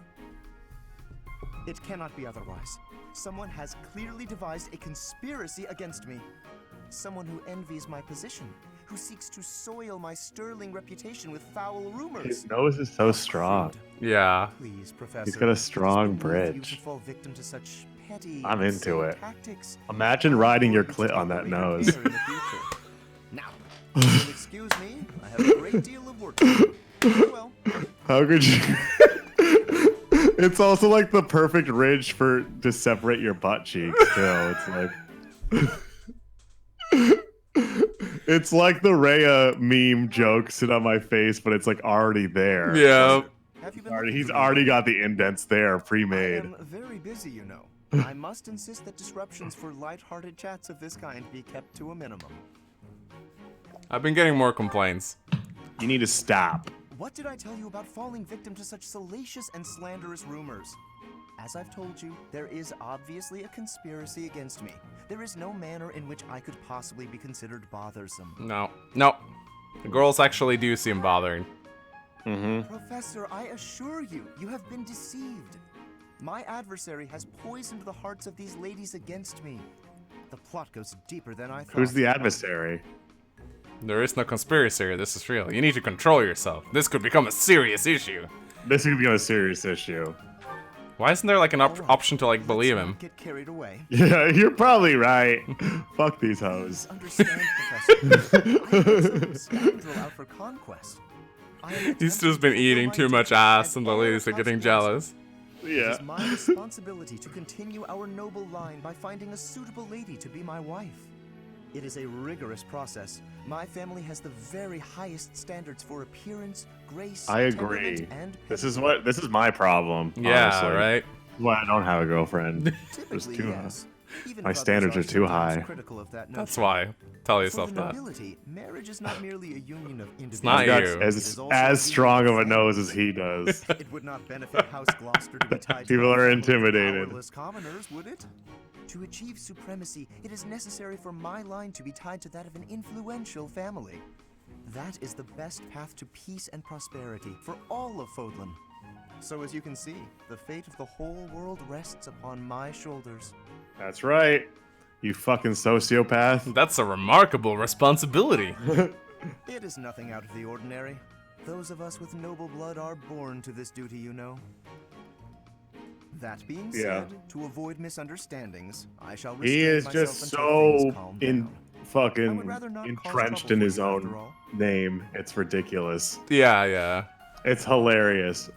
It cannot be otherwise. Someone has clearly devised a conspiracy against me. Someone who envies my position, who seeks to soil my sterling reputation with foul rumors. His nose is so strong. Yeah. Please, Professor. He's got a strong it is beneath you bridge. to fall victim to such petty, I'm into insane it. tactics. Imagine riding your clit on that nose. Now, if you'll excuse me, I have a great deal of work to do. Well, How could you? It's also like the perfect ridge to separate your butt cheeks too. It's like. It's like the Rhea meme joke sit on my face, but it's like already there. Yeah. have you been He's already got the indents there, pre-made. I am very busy, you know. I must insist that disruptions for light-hearted chats of this kind be kept to a minimum. I've been getting more complaints. You need to stop. What did I tell you about falling victim to such salacious and slanderous rumors? As I've told you, there is obviously a conspiracy against me. There is no manner in which I could possibly be considered bothersome. No. The girls actually do seem bothering. Mm-hmm. Professor, I assure you, you have been deceived. My adversary has poisoned the hearts of these ladies against me. The plot goes deeper than I thought. Who's the adversary? There is no conspiracy here. This is real. You need to control yourself. This could become a serious issue. This could be a serious issue. Why isn't there like an option to like believe him? Get carried away. Yeah, you're probably right. Fuck these hoes. Understand, Professor. I am a scoundrel out for conquest. I am He's attempting just been to eating fulfill too my much duty ass as and the all ladies are getting House jealous. It Yeah. is my responsibility to continue our noble line by finding a suitable lady to be my wife. It is a rigorous process. My family has the very highest standards for appearance, grace, I temperament, agree. and This is my problem. Yeah, honestly. right? Why I don't have a girlfriend. There's Typically, too yes. Even My if others standards are too sometimes high. critical of that That's notion. why. Tell For yourself the that. nobility, marriage is not merely a union of individuals. not Got you. as strong of a nose as he does. It would not benefit House Gloucester to be tied to People a are family of intimidated. powerless commoners, would it? To achieve supremacy, it is necessary for my line to be tied to that of an influential family. That is the best path to peace and prosperity for all of Fodlan. So as you can see, the fate of the whole world rests upon my shoulders. That's right. You fucking sociopath. That's a remarkable responsibility. It is nothing out of the ordinary. Those of us with noble blood are born to this duty, you know. That being Yeah. said, to avoid misunderstandings, I shall He restrain is myself just until so things calm down. I would fucking rather not cause entrenched trouble in for his you, own after all. name. It's ridiculous. Yeah. It's hilarious.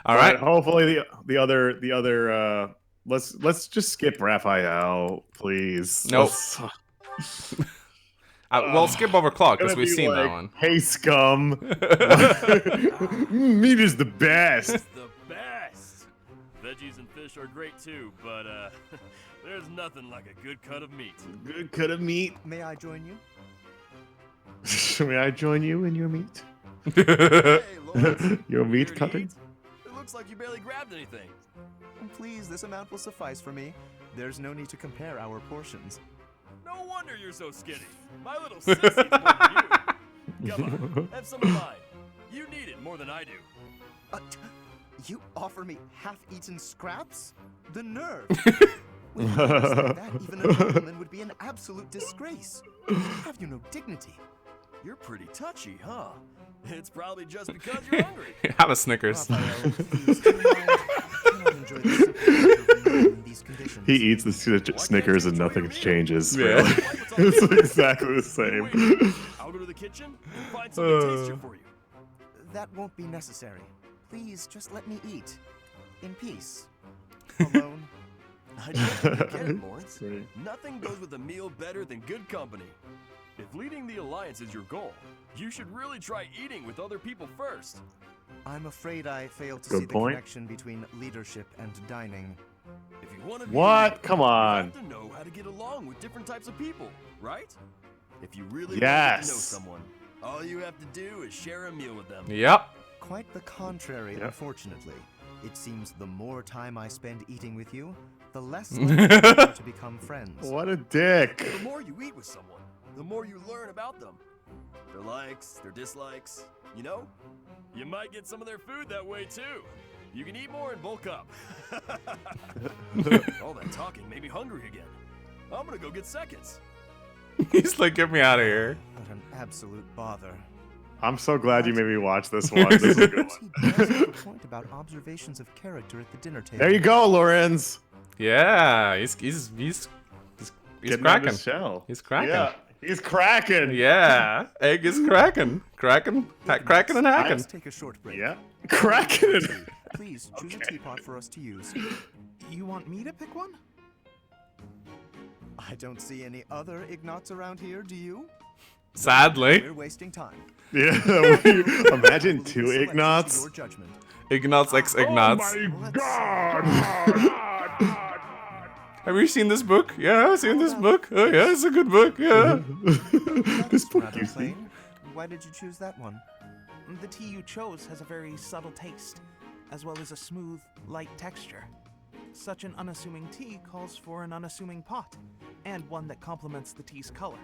All right. Hopefully the other let's just skip Raphael, please. Nope. We'll skip over Claude because Gonna we've be seen that like, one. Hey scum. Meat is the best. The best! Veggies and fish are great too, but there's nothing like a good cut of meat. Good cut of meat. May I join you? May I join you in your meat? Hey, Lorenz, Your you meat here to cutting? eat? It looks like you barely grabbed anything. Please, this amount will suffice for me. There's no need to compare our portions. No wonder you're so skinny. My little sissy eats more than you. Come on, have some of mine. You need it more than I do. You offer me half-eaten scraps? The nerve! When you notice like that, even a nobleman would be an absolute disgrace. Have you no dignity? You're pretty touchy, huh? It's probably just because you're hungry. Have a Snickers. Raphael, please, do you mind? I cannot enjoy the simple pleasure of remaining in these conditions. He eats the Snickers and nothing changes. Yeah. Really. It's exactly the same. Wait, I'll go to the kitchen and find something tastier for you. That won't be necessary. Please, just let me eat. In peace. Alone. I don't think you get it, Lorenz. Great. Nothing goes with a meal better than good company. If leading the Alliance is your goal, you should really try eating with other people first. I'm afraid I fail to Good see the point. connection between leadership and dining. If you want to be What? a leader, Come you on. have to know how to get along with different types of people, right? If you really want to Yes. get to know someone, all you have to do is share a meal with them. Yep. Quite the contrary, Yep. unfortunately. It seems the more time I spend eating with you, the less likely we are to become friends. What a dick. The more you eat with someone, the more you learn about them. Their likes, their dislikes, you know? You might get some of their food that way too. You can eat more and bulk up. All that talking made me hungry again. I'm gonna go get seconds. He's like, get me out of here. What an absolute bother. I'm so glad you made me watch this one. This is a good one. He does have a point about observations of character at the dinner table. There you go, Lorenz. Yeah, he's Getting out of cracking. his shell. He's cracking. Yeah, he's cracking. Yeah, egg is cracking, cracking and hacking. Let's take a short break. Yeah, cracking it. Please choose a teapot for us to use. You want me to pick one? I don't see any other Ignatz around here, do you? Sadly, We're wasting time. Yeah, imagine We'll two leave the selection to Ignatz. your judgment. Ignatz x Ignatz. Have you seen this book? Yeah, I've seen this book. Oh yeah, it's a good book. Yeah. This book Rather you see. plain. Why did you choose that one? The tea you chose has a very subtle taste, as well as a smooth, light texture. Such an unassuming tea calls for an unassuming pot, and one that complements the tea's color.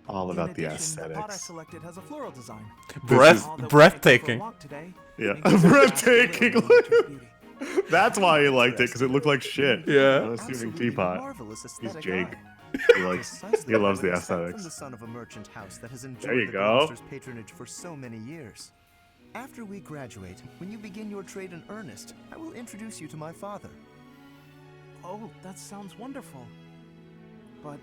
All In about the addition, the pot I aesthetics. selected has a floral design. Breath- All that we're breathtaking. taking for a walk today Yeah, makes us breathtaking. appreciate nature's beauty. That's why he liked it, because it looked like shit. Yeah. Unassuming Absolutely teapot. marvelous He's aesthetic Jake. eye. He likes. Precisely He loves what the I expect aesthetics. From the son of a merchant house that has There enjoyed you the go. master's patronage for so many years. After we graduate, when you begin your trade in earnest, I will introduce you to my father. Oh, that sounds wonderful. But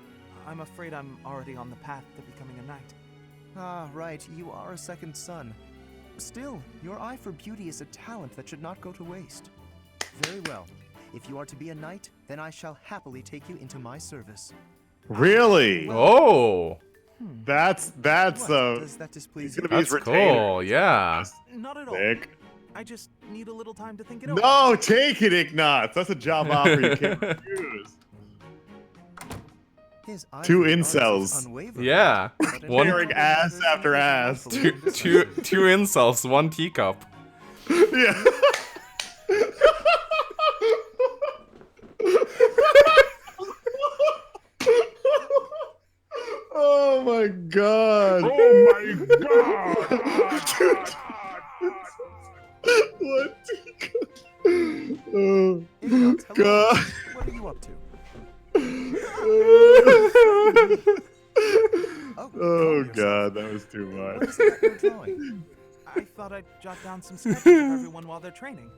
I'm afraid I'm already on the path to becoming a knight. Ah, right, you are a second son. Still, your eye for beauty is a talent that should not go to waste. Very well. If you are to be a knight, then I shall happily take you into my service. Really? Oh, That's What, does that he's displease gonna you? be his that's retainer. cool. Yeah. Not at all. Sick. I just need a little time to think it over. No, take it, Ignatz. That's a job offer you can't refuse. His eye Two for the arts is incels. unwavering, Yeah. but in One- Tearing ass after ass. Two insults, one teacup. Yeah. Oh my god. Oh my god. What? Oh Ignatz, hello. god. What are you up to? Oh calm yourself. god, that was too What much. is that you're drawing? I thought I'd jot down some sketches of everyone while they're training.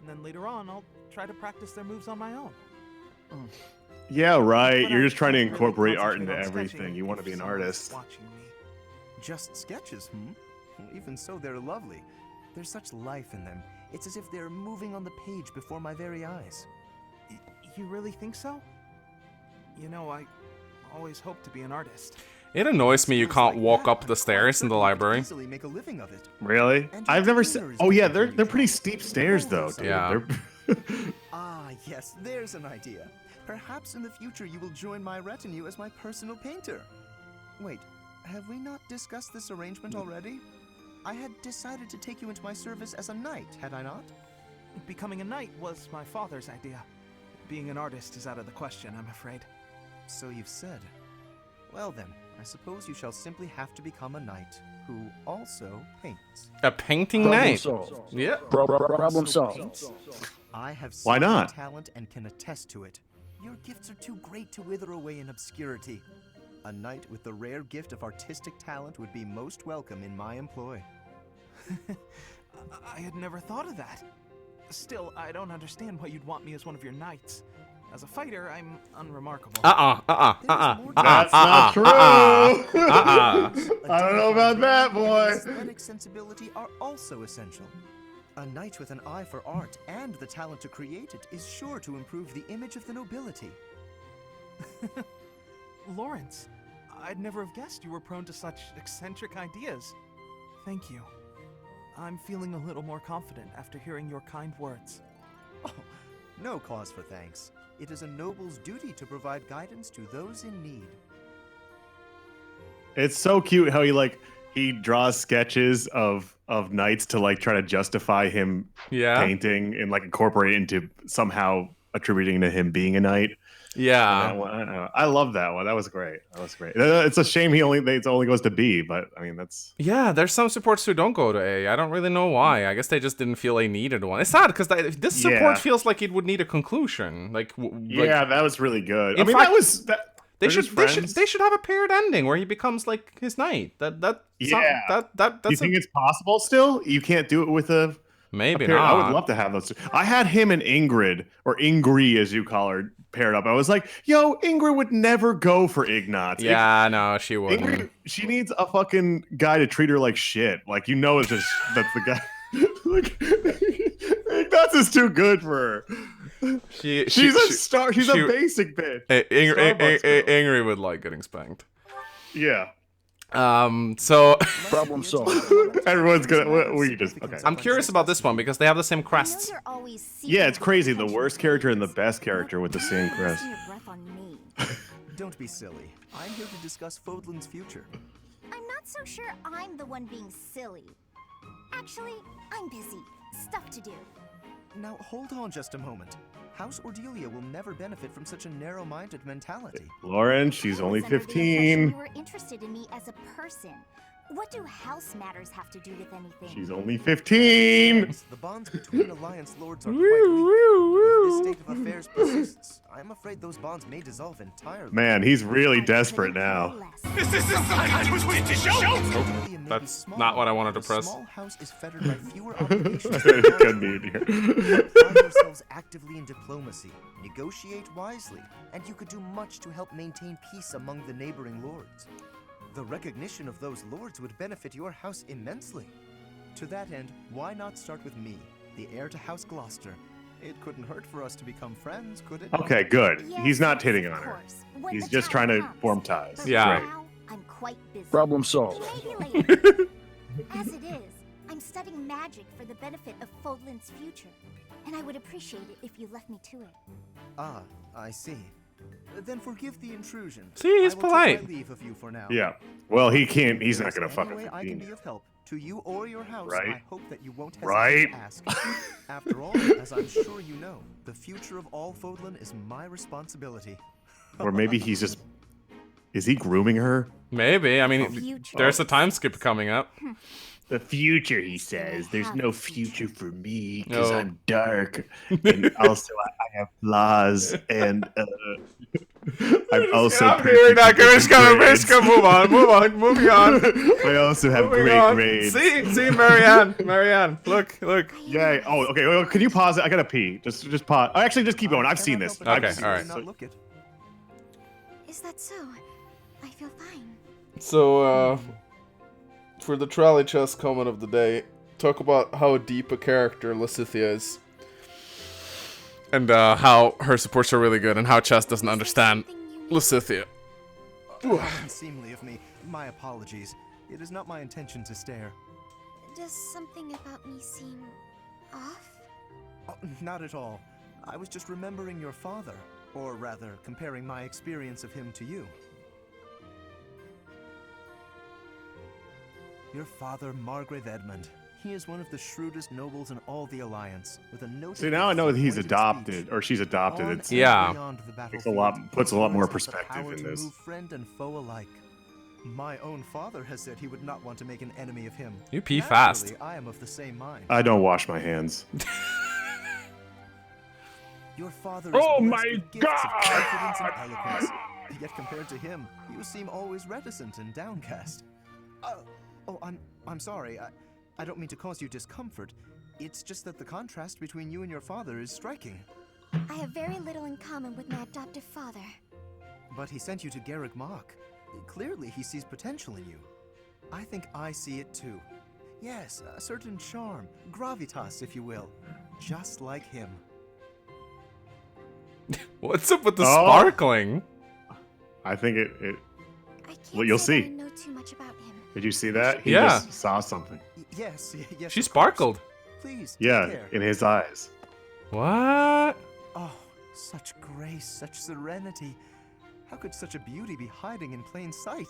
And then later on, I'll try to practice their moves on my own. Yeah, right. But You're I just trying to can't really incorporate art into concentrate on everything. sketching You want to if be an someone's artist. watching me. Just sketches, hmm? Even so, they're lovely. There's such life in them. It's as if they're moving on the page before my very eyes. You really think so? You know, I always hoped to be an artist. It annoys me you can't walk up the stairs in the library. Easily make a living of it. Really? I've never seen. Oh yeah, they're pretty steep stairs though. Dude. Yeah. Ah, yes, there's an idea. Perhaps in the future you will join my retinue as my personal painter. Wait, have we not discussed this arrangement already? I had decided to take you into my service as a knight, had I not? Becoming a knight was my father's idea. Being an artist is out of the question, I'm afraid. So you've said. Well then, I suppose you shall simply have to become a knight who also paints. A painting knight. Yeah. Problem solved. I have Why seen not? your talent and can attest to it. Your gifts are too great to wither away in obscurity. A knight with the rare gift of artistic talent would be most welcome in my employ. I had never thought of that. Still, I don't understand why you'd want me as one of your knights. As a fighter, I'm unremarkable. That's not true. I don't know about that, boy. Aesthetic sensibility are also essential. A knight with an eye for art and the talent to create it is sure to improve the image of the nobility. Lorenz, I'd never have guessed you were prone to such eccentric ideas. Thank you. I'm feeling a little more confident after hearing your kind words. Oh, no cause for thanks. It is a noble's duty to provide guidance to those in need. It's so cute how he draws sketches of knights to like try to justify him painting and like incorporate it into somehow attributing to him being a knight. Yeah. I love that one. That was great. It's a shame it only goes to B, but I mean that's. Yeah, there's some supports who don't go to A. I don't really know why. I guess they just didn't feel they needed one. It's sad because this support feels like it would need a conclusion. Yeah, that was really good. In fact, They should have a paired ending where he becomes like his knight. Do you think it's possible still? You can't do it with a. Maybe not. I would not. love to have those two. I had him and Ingrid, or Ingri as you call her, paired up. I was like, yo, Ingrid would never go for Ignatz. Yeah, no, she wouldn't. Ingrid, she needs a fucking guy to treat her like shit. Like, you know, it's just that's the guy. Like, Ignatz is too good for her. She's a basic bitch. Ingrid would like getting spanked. Yeah. So problem solved. Everyone's okay. I'm curious about this one because they have the same crests. Yeah, it's crazy. The worst character and the best character with the same crest. Don't be silly. I'm here to discuss Fodlan's future. I'm not so sure I'm the one being silly. Actually, I'm busy. Stuff to do. Now, hold on just a moment. House Cordelia will never benefit from such a narrow-minded mentality. Lauren, she's only 15. You were interested in me as a person. What do house matters have to do with anything? She's only 15. The bonds between Alliance Lords are quite weak. If this state of affairs persists, I'm afraid those bonds may dissolve entirely. Man, he's really desperate now. Is this the sign I was waiting to show? That's not what I wanted to press. Small house is fettered by fewer obligations. Good need here. Find yourselves actively in diplomacy, negotiate wisely, and you could do much to help maintain peace among the neighboring lords. The recognition of those lords would benefit your house immensely. To that end, why not start with me, the heir to House Gloucester? It couldn't hurt for us to become friends, could it? Okay, good. Yes, He's not hitting of on her. course. When He's the just time trying to comes. form ties. But Yeah. for now, I'm quite busy. Problem solved. Maybe later. As it is, I'm studying magic for the benefit of Fodlan's future, and I would appreciate it if you left me to it. Ah, I see. Then forgive the intrusion. See, he's I will polite. take my leave of you for now. Yeah. Well, he can't. He's not gonna Any fucking way I can 15. be of help to you or your house. Right. I hope that you won't hesitate Right. to ask. After all, as I'm sure you know, the future of all Fodlan is my responsibility. Or maybe he's just. Is he grooming her? Maybe. I mean, Future. there's a time skip coming up. The future, he says. There's no future for me because No. I'm dark, and also I have flaws, and I'm also. Move on, moving on. I also have Moving great on. grades. See, Marianne, look. Yay! Oh, okay. Well, can you pause it? I gotta pee. Just pause. Actually, just keep going. I've seen this. Okay, all right. Not look it. Is that so? I feel fine. So, for the trolley chest comment of the day, talk about how deep a character Lysithea is. And how her supports are really good, and how Chess doesn't understand Lysithea. Unseemly of me. My apologies. It is not my intention to stare. Does something about me seem off? Oh, not at all. I was just remembering your father. Or rather, comparing my experience of him to you. Your father, Margrave Edmund. He is one of the shrewdest nobles in all the Alliance, with a note. See, now I know that he's adopted, or she's adopted. It's puts a lot more perspective in this. Friend and foe alike. My own father has said he would not want to make an enemy of him. You pee fast. I am of the same mind. I don't wash my hands. Your father is Oh blessed my with gifts of confidence and eloquence. Yet compared to him, you seem always reticent and downcast. I'm sorry. I don't mean to cause you discomfort. It's just that the contrast between you and your father is striking. I have very little in common with my adoptive father. But he sent you to Garreg Mach. Clearly, he sees potential in you. I think I see it too. Yes, a certain charm, gravitas, if you will. Just like him. What's up with the sparkling? I think it I can't well, you'll say see. that I know too much about him. Did you see that? He Yeah. just saw something. Yes. She of sparkled. course. Please. Yeah, Take care. in his eyes. What? Oh, such grace, such serenity. How could such a beauty be hiding in plain sight?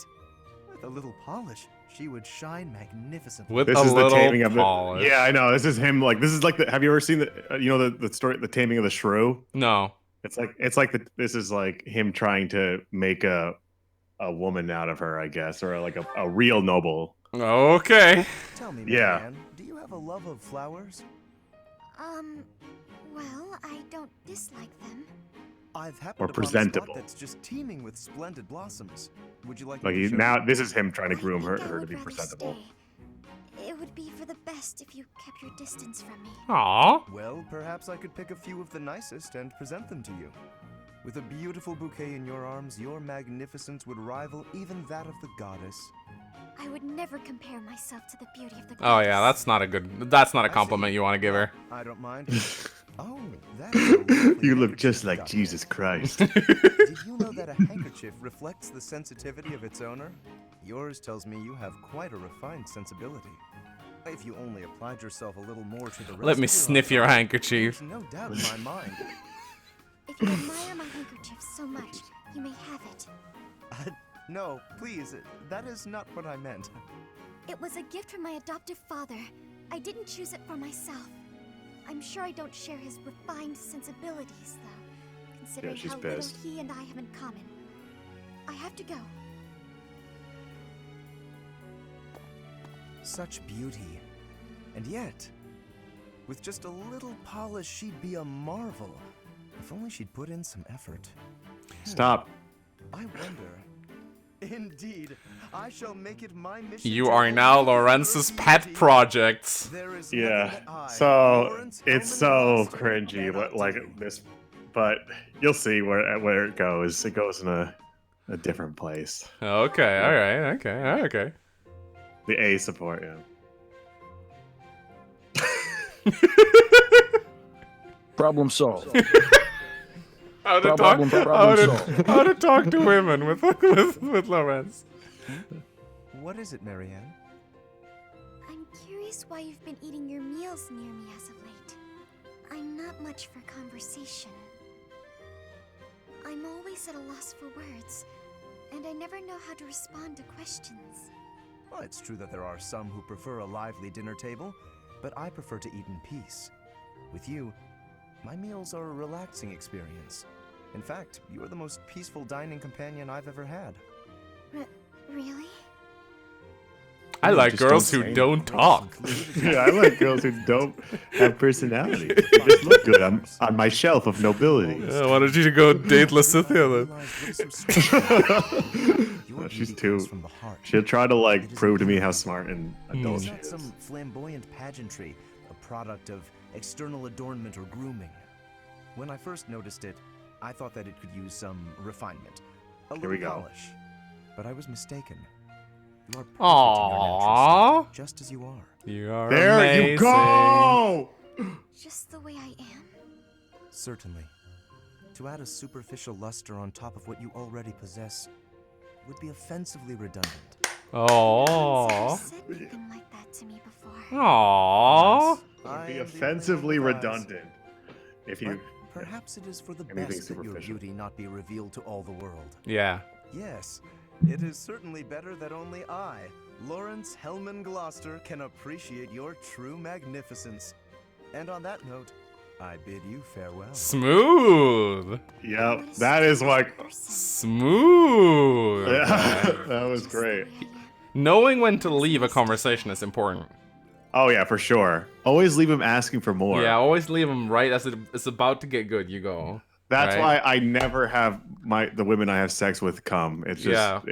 With a little polish, she would shine magnificently. With This a is the little taming of polish. the. Yeah, I know. This is him. Like, this is like the. Have you ever seen the the story, the taming of the shrew? No. It's like this is like him trying to make a woman out of her, I guess, or like a real noble. Okay. Tell me, Yeah. Marianne, do you have a love of flowers? Well, I don't dislike them. I've happened Or upon a spot presentable. that's just teeming with splendid blossoms. Would you like Like me to show now, you? this is him trying to groom I her think I to would be rather presentable. stay. It would be for the best if you kept your distance from me. Aw. Well, perhaps I could pick a few of the nicest and present them to you. With a beautiful bouquet in your arms, your magnificence would rival even that of the goddess. I would never compare myself to the beauty of the Oh goddess. yeah, that's not a compliment you want to give her. I don't mind. Oh, that's a lovely You look handkerchief just like got Jesus there. Christ. Did you know that a handkerchief reflects the sensitivity of its owner? Yours tells me you have quite a refined sensibility. If you only applied yourself a little more to the rest Let me of sniff your entourage, handkerchief. there's no doubt in my mind. If you admire my handkerchief so much, you may have it. No, please, that is not what I meant. It was a gift from my adoptive father. I didn't choose it for myself. I'm sure I don't share his refined sensibilities, though, considering she's how pissed. little he and I have in common. I have to go. Such beauty. And yet, with just a little polish, she'd be a marvel. If only she'd put in some effort. Stop. I wonder. Indeed, I shall make it my mission. You to are now overcome Lorenz's her pet beauty. project. There is Yeah. nothing that I, So Lawrence it's so Hellman Foster, cringy. What cannot like do. this, but you'll see where it goes. It goes in a different place. Okay, alright, okay. The A support, yeah. Problem solved. How to Problem solved. how to talk to women with Lorenz. What is it, Marianne? I'm curious why you've been eating your meals near me as of late. I'm not much for conversation. I'm always at a loss for words, and I never know how to respond to questions. Well, it's true that there are some who prefer a lively dinner table, but I prefer to eat in peace. With you, my meals are a relaxing experience. In fact, you are the most peaceful dining companion I've ever had. Really? I like Just girls don't who say don't talk. Yeah, I like girls who don't have personality. They just look good on my shelf of nobility. Why don't you go date Lysithea No, she's too. She'll try to like prove to me how smart and adult It's she not is. some flamboyant pageantry, a product of external adornment or grooming. When I first noticed it, I thought that it could use some refinement, a Here we little go. polish. But I was mistaken. You are perfect in your Aww. natural state, just as you are. You are There amazing. you go! Just the way I am. Certainly. To add a superficial luster on top of what you already possess would be offensively redundant. Oh. Never said anything like that to me before. Aww. Would be offensively redundant. If you... Perhaps it is for the Anything best that your superficial. beauty not be revealed to all the world. Yeah. Yes, it is certainly better that only I, Lawrence Hellman Gloucester, can appreciate your true magnificence. And on that note, I bid you farewell. Smooth. Yep, that is like... Smooth. That was great. Knowing when to leave a conversation is important. Oh yeah, for sure. Always leave him asking for more. Yeah, always leave them right as it's about to get good. You go. That's right? why I never have the women I have sex with come. It's just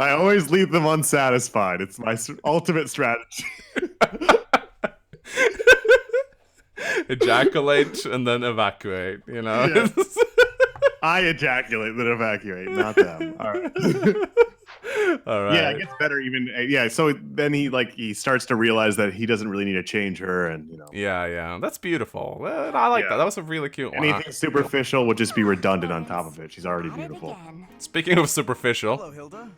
I always leave them unsatisfied. It's my ultimate strategy. Ejaculate and then evacuate. You know. Yeah. I ejaculate, then evacuate, not them. All right. All right. Yeah, it gets better even. Yeah, so then he starts to realize that he doesn't really need to change her, and you know. Yeah, that's beautiful. I like that. That was a really cute one. Anything superficial would just be redundant on top of it. She's already beautiful. Speaking of superficial. Hello, Hilda.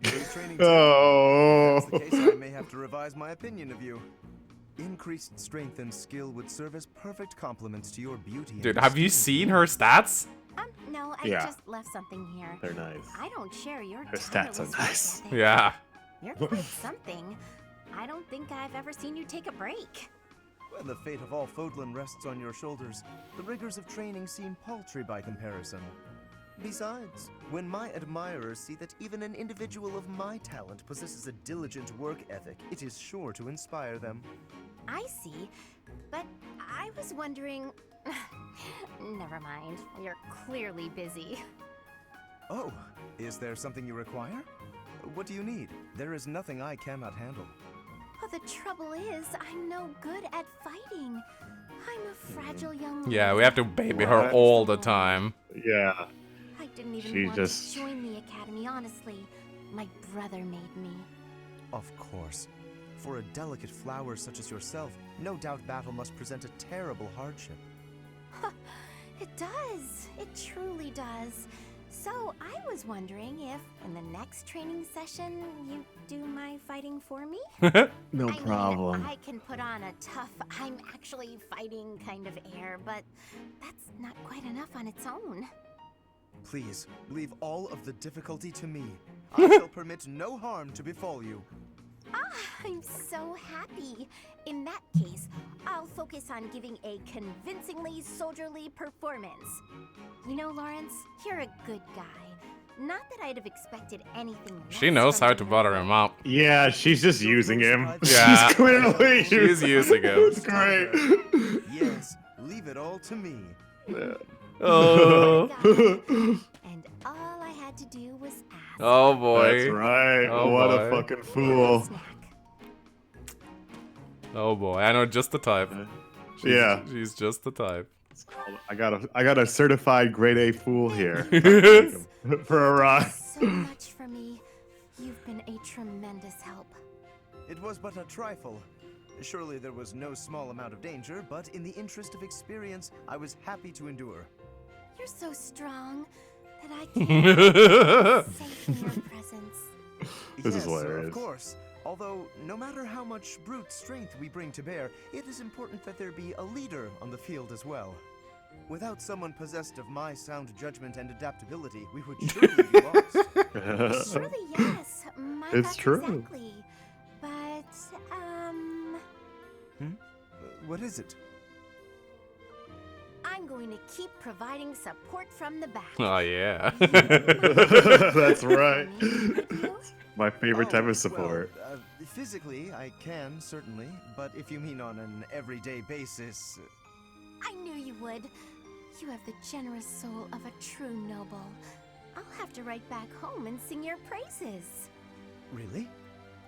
New training Oh. If that's the case, I may have to revise my opinion of you. Increased strength and skill would serve as perfect complements to your beauty. Dude, have you seen her stats? No, I Yeah. just left something here. They're nice. I don't share your Her stats are tireless nice. work ethic. Yeah. You're quite something. I don't think I've ever seen you take a break. When the fate of all Fodlan rests on your shoulders, the rigors of training seem paltry by comparison. Besides, when my admirers see that even an individual of my talent possesses a diligent work ethic, it is sure to inspire them. I see, but I was wondering... Never mind, you're clearly busy. Oh, is there something you require? What do you need? There is nothing I cannot handle. Well, the trouble is, I'm no good at fighting. I'm a fragile young Yeah, we lady. have to baby her all the time. Yeah. I didn't even She want just- to join the academy, honestly. My brother made me. Of course. For a delicate flower such as yourself, no doubt battle must present a terrible hardship. It does. It truly does. So I was wondering if, in the next training session, you do my fighting for me? No I problem. mean, I can put on a tough, I'm actually fighting kind of air, but that's not quite enough on its own. Please, leave all of the difficulty to me. I shall permit no harm to befall you. Ah, I'm so happy. In that case, I'll focus on giving a convincingly soldierly performance. You know, Lawrence, you're a good guy. Not that I'd have expected anything less She knows from how you. to butter him up. Yeah, she's just using him. Yeah. She's clearly She's using him. It's great. Yes, leave it all to me. Oh. And all I had to do was ask. Oh boy. That's right. Oh, what boy. a fucking fool. Oh boy, I know just the type. Yeah. She's just the type. I got a certified grade A fool here. For a ride. So much for me. You've been a tremendous help. It was but a trifle. Surely there was no small amount of danger, but in the interest of experience, I was happy to endure. You're so strong that I can't be safe in your presence. This is Yes, hilarious. of course. Although, no matter how much brute strength we bring to bear, it is important that there be a leader on the field as well. Without someone possessed of my sound judgment and adaptability, we would surely be lost. Surely yes. My It's thoughts true. Exactly. But, What is it? I'm going to keep providing support from the back. Oh yeah. That's right. You? My favorite type Oh, of support. Well, physically, I can, certainly. But if you mean on an everyday basis... I knew you would. You have the generous soul of a true noble. I'll have to write back home and sing your praises. Really?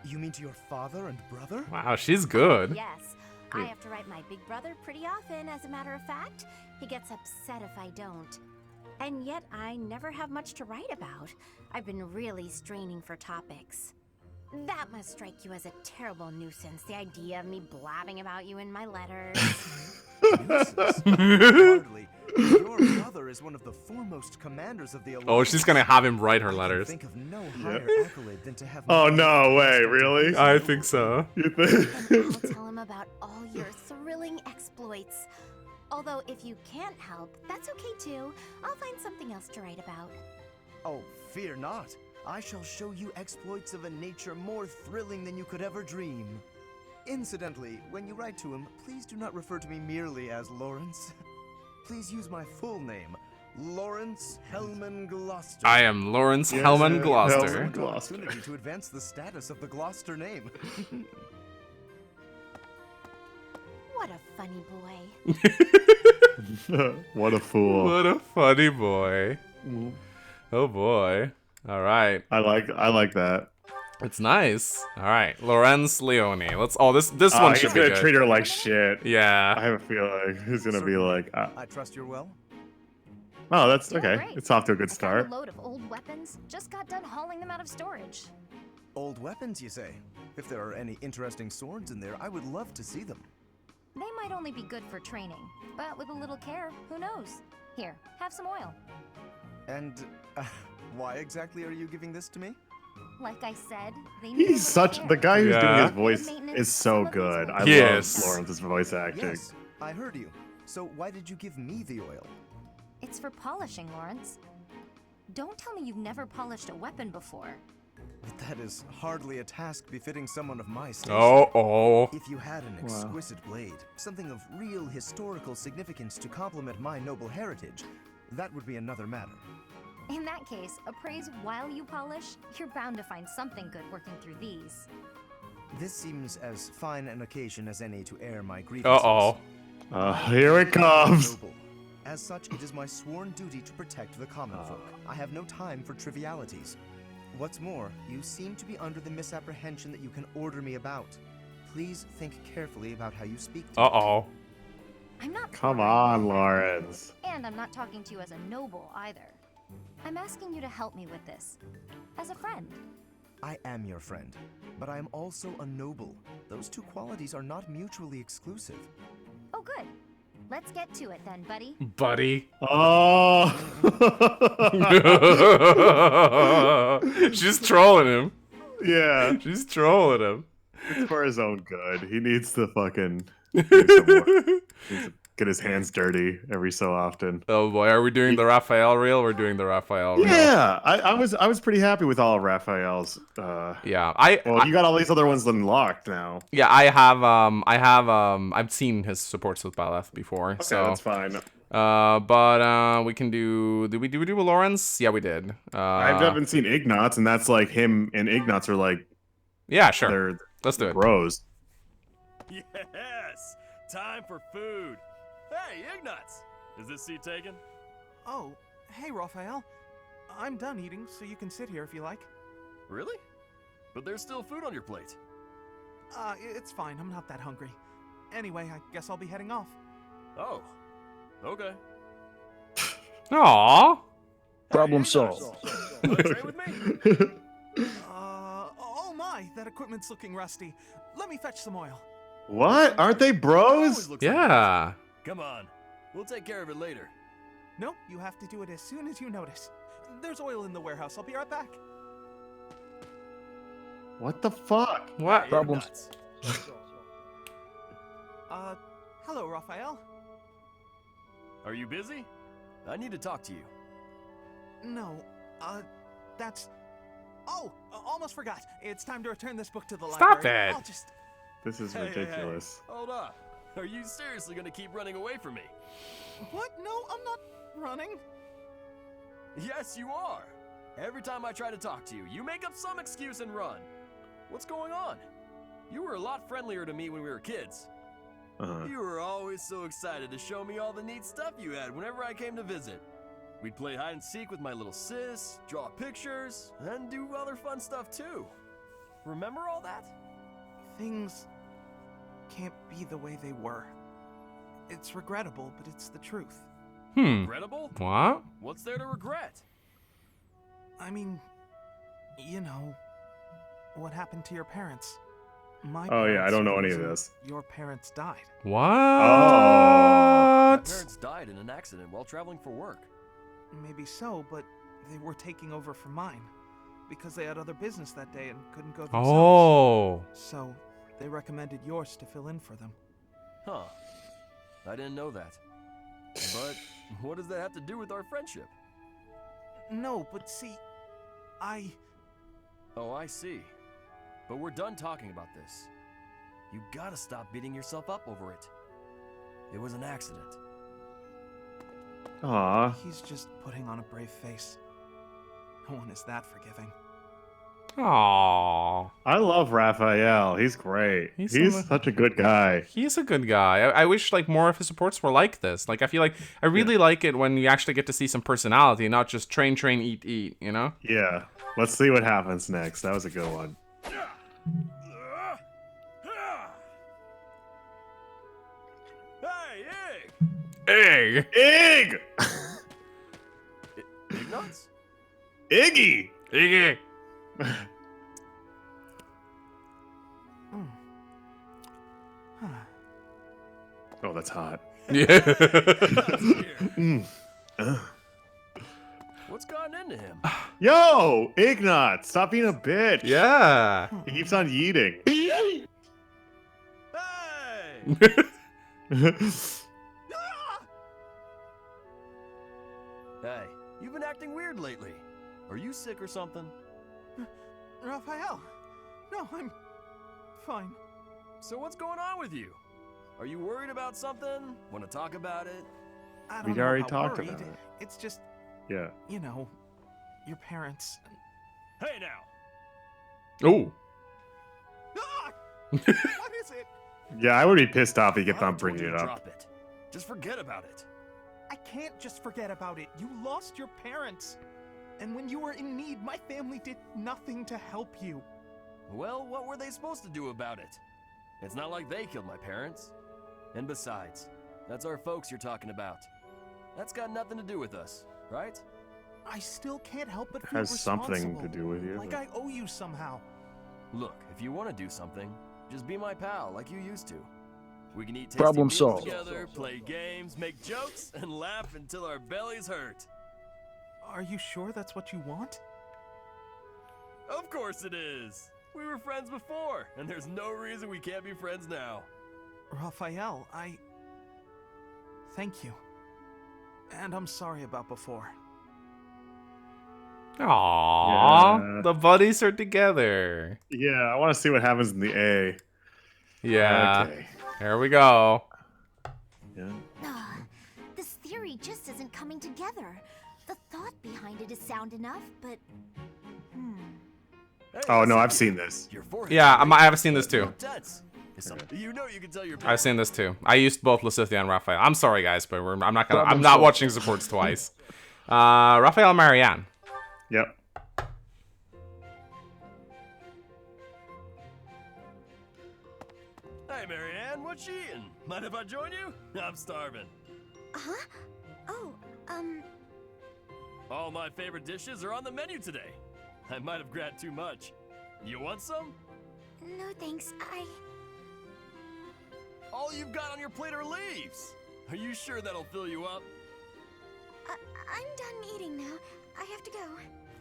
You mean to your father and brother? Wow, she's good. Yes. I have to write my big brother pretty often, as a matter of fact. He gets upset if I don't. And yet, I never have much to write about. I've been really straining for topics. That must strike you as a terrible nuisance, the idea of me blabbing about you in my letters. Hardly. Your brother is one of the foremost commanders of the Alliance. Oh, she's gonna have him write her letters. Think of no higher accolade than to have. Oh, no way, really? I think so. You think? I'll tell him about all your thrilling exploits. Although, if you can't help, that's okay too. I'll find something else to write about. Oh, fear not. I shall show you exploits of a nature more thrilling than you could ever dream. Incidentally, when you write to him, please do not refer to me merely as Lorenz. Please use my full name, Lawrence Hellman Gloucester. I am Lawrence Yes, Hellman Gloucester. Hellman. An opportunity to advance the status of the Gloucester name. What a funny boy. What a fool. What a funny boy. Oh boy. All right. I like that. It's nice. All right. Lorenz, Leonie. Let's. Oh, this one should he's be gonna good. treat her like shit. I Yeah. have a feeling he's gonna be like, I trust you're well. oh, that's You're okay. great. It's off to a good I found start. a load of old weapons. Just got done hauling them out of storage. Old weapons, you say? If there are any interesting swords in there, I would love to see them. They might only be good for training, but with a little care, who knows? Here, have some oil. And why exactly are you giving this to me? Like I said, they need a He's little such care. the guy who's doing Yeah. his voice is so good. I Yes. love Lawrence's voice acting. Yes, I heard you. So why did you give me the oil? It's for polishing, Lawrence. Don't tell me you've never polished a weapon before. But that is hardly a task befitting someone of my station. Oh. If you had an exquisite blade, something of real historical significance to complement my noble heritage, that would be another matter. In that case, appraise while you polish. You're bound to find something good working through these. This seems as fine an occasion as any to air my grievances. Uh-oh. Here it comes. Noble. As such, it is my sworn duty to protect the common folk. I have no time for trivialities. What's more, you seem to be under the misapprehension that you can order me about. Please think carefully about how you speak to me. Uh-oh. I'm not. Come ordering you. on, Lawrence. And I'm not talking to you as a noble either. I'm asking you to help me with this. As a friend. I am your friend, but I am also a noble. Those two qualities are not mutually exclusive. Oh, good. Let's get to it then, buddy. Buddy. Oh. She's trolling him. Yeah. She's trolling him. It's for his own good. He needs to fucking do some more. He needs to get his hands dirty every so often. Oh boy, are we doing the Raphael reel? We're doing the Raphael reel. Yeah, I was pretty happy with all of Raphael's. Yeah, Well, you got all these other ones unlocked now. yeah, I've seen his supports with Byleth before, Okay, so that's fine. but we can do. Did we do a Lorenz? Yeah, we did. I haven't seen Ignatz, and that's like him and Ignatz are like Yeah, sure. they're Let's do it. bros. Yes! Time for food. Hey, Ignatz! Is this seat taken? Oh, hey, Raphael. I'm done eating, so you can sit here if you like. Really? But there's still food on your plate. It's fine. I'm not that hungry. Anyway, I guess I'll be heading off. Oh. Okay. Aww. Problem Hey, solved. Ignatz, wanna train with me? Oh my, that equipment's looking rusty. Let me fetch some oil. What? Aren't they Always bros? looks like Yeah. this. Come on. We'll take care of it later. Nope, you have to do it as soon as you notice. There's oil in the warehouse. I'll be right back. What the fuck? What? Hey, Problems. Ignatz, Hello, Raphael. are you busy? I need to talk to you. No, that's... Oh, almost forgot. It's time to return this book to the Stop library. it. I'll just... This is Hey, ridiculous. Hold up. Are you seriously gonna keep running away from me? What? No, I'm not running. Yes, you are. Every time I try to talk to you, you make up some excuse and run. What's going on? You were a lot friendlier to me when we were kids. You were always so excited to show me all the neat stuff you had whenever I came to visit. We'd play hide and seek with my little sis, draw pictures, and do other fun stuff too. Remember all that? Things can't be the way they were. It's regrettable, but it's the truth. Regrettable? What? What's there to regret? I mean, you know, what happened to your parents? My Oh yeah, I don't know any of reason this. Your parents died. What? My parents died in an accident while traveling for work. Maybe so, but they were taking over for mine because they had other business that day and couldn't go themselves. Oh. So they recommended yours to fill in for them. Huh. I didn't know that. But what does that have to do with our friendship? No, but see, Oh, I see. But we're done talking about this. You gotta stop beating yourself up over it. It was an accident. Aw. He's just putting on a brave face. No one is that forgiving. Aww. I love Raphael. He's great. He's He's such a good guy. He's a good guy. I wish like more of his supports were like this. Like I feel like I really like it when you actually get to see some personality, not just train, eat, you know? Yeah. Let's see what happens next. That was a good one. Hey, Egg! Egg! Ignatz? Iggy! Iggy! Oh, that's hot. Yeah. What's gotten into him? Yo, Ignatz, stop being a bitch. Yeah. He keeps on yeeting. Hey! Hey, you've been acting weird lately. Are you sick or something? Raphael! No, I'm fine. So what's going on with you? Are you worried about something? Want to talk about it? I don't We'd know already how talked worried. about it. It's just, Yeah. you know, your parents. Hey now! Oh. Ah! What is it? Yeah, I would be pissed off if he kept I on told bringing you it to up. Drop it. Just forget about it. I can't just forget about it. You lost your parents. And when you were in need, my family did nothing to help you. Well, what were they supposed to do about it? It's not like they killed my parents. And besides, that's our folks you're talking about. That's got nothing to do with us, right? I still can't help but feel Has something responsible, to do with you. like I owe you somehow. Look, if you want to do something, just be my pal like you used to. We can eat tasty Problem meals solved. together, play games, make jokes, and laugh until our bellies hurt. Are you sure that's what you want? Of course it is. We were friends before, and there's no reason we can't be friends now. Raphael, thank you. And I'm sorry about before. Aww. Yeah. The buddies are together. Yeah, I want to see what happens in the A. Yeah. Okay. Here we go. Yeah. This theory just isn't coming together. The thought behind it is sound enough, but... Hey, Oh no, listen, I've seen this. your forehead Yeah, is I have seen this too. tense. It's something you know you can tell your I've seen this too. I used both Lysithea and Raphael. I'm sorry guys, but I'm not Problem not solved. watching supports twice. Raphael and Marianne. Yep. Hey, Marianne, what you eating? Mind if I join you? I'm starving. Huh? Oh, All my favorite dishes are on the menu today. I might have grabbed too much. You want some? no thanks. All you've got on your plate are leaves. Are you sure that'll fill you up? I'm done eating now. I have to go.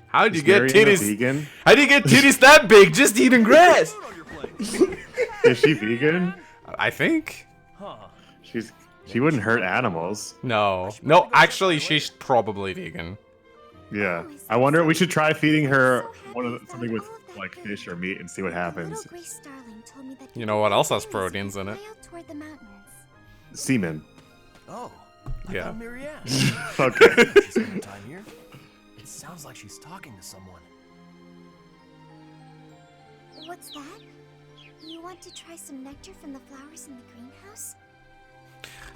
How'd you Is get Marianne a titties? vegan? How'd you get titties that big just eating grass? Food on your plate. Is she vegan? I think. Huh. She wouldn't hurt animals. No. No, actually, she's probably vegan. Yeah. I wonder. We should try feeding her something with like fish or meat and see what happens. Little Grace Starling told me that You know what else has proteins in it? way out toward the mountains. Semen. Oh. I Yeah. found Marianne. Okay. She's spending time here. It sounds like she's talking to someone. What's that? You want to try some nectar from the flowers in the greenhouse?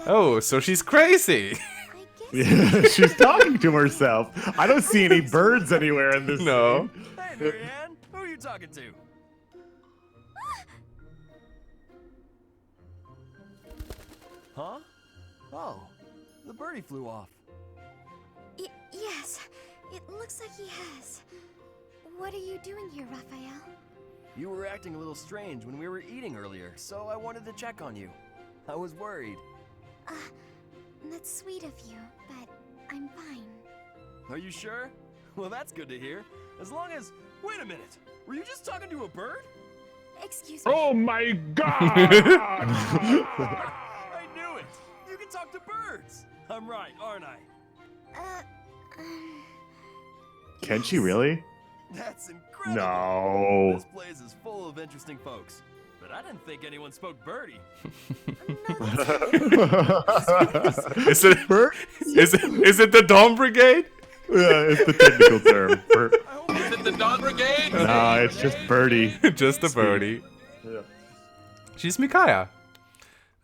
Oh, so she's crazy. I guess. Yeah, she's talking to herself. I don't see any birds anywhere in this. No. scene. Hey, Marianne, who are you talking to? Huh? Oh, the birdie flew off. Yes, it looks like he has. What are you doing here, Raphael? You were acting a little strange when we were eating earlier, so I wanted to check on you. I was worried. That's sweet of you, but I'm fine. Are you sure? Well, that's good to hear. As long as... Wait a minute! Were you just talking to a bird? Excuse me. Oh my God! I knew it! You can talk to birds! I'm right, aren't I? Can she really? That's incredible! No. This place is full of interesting folks. But I didn't think anyone spoke birdie. Is it the Dawn Brigade? Yeah, it's the technical term. Is it the Dawn Brigade? Nah, it's just birdie. Just a birdie. Yeah. She's Micaiah.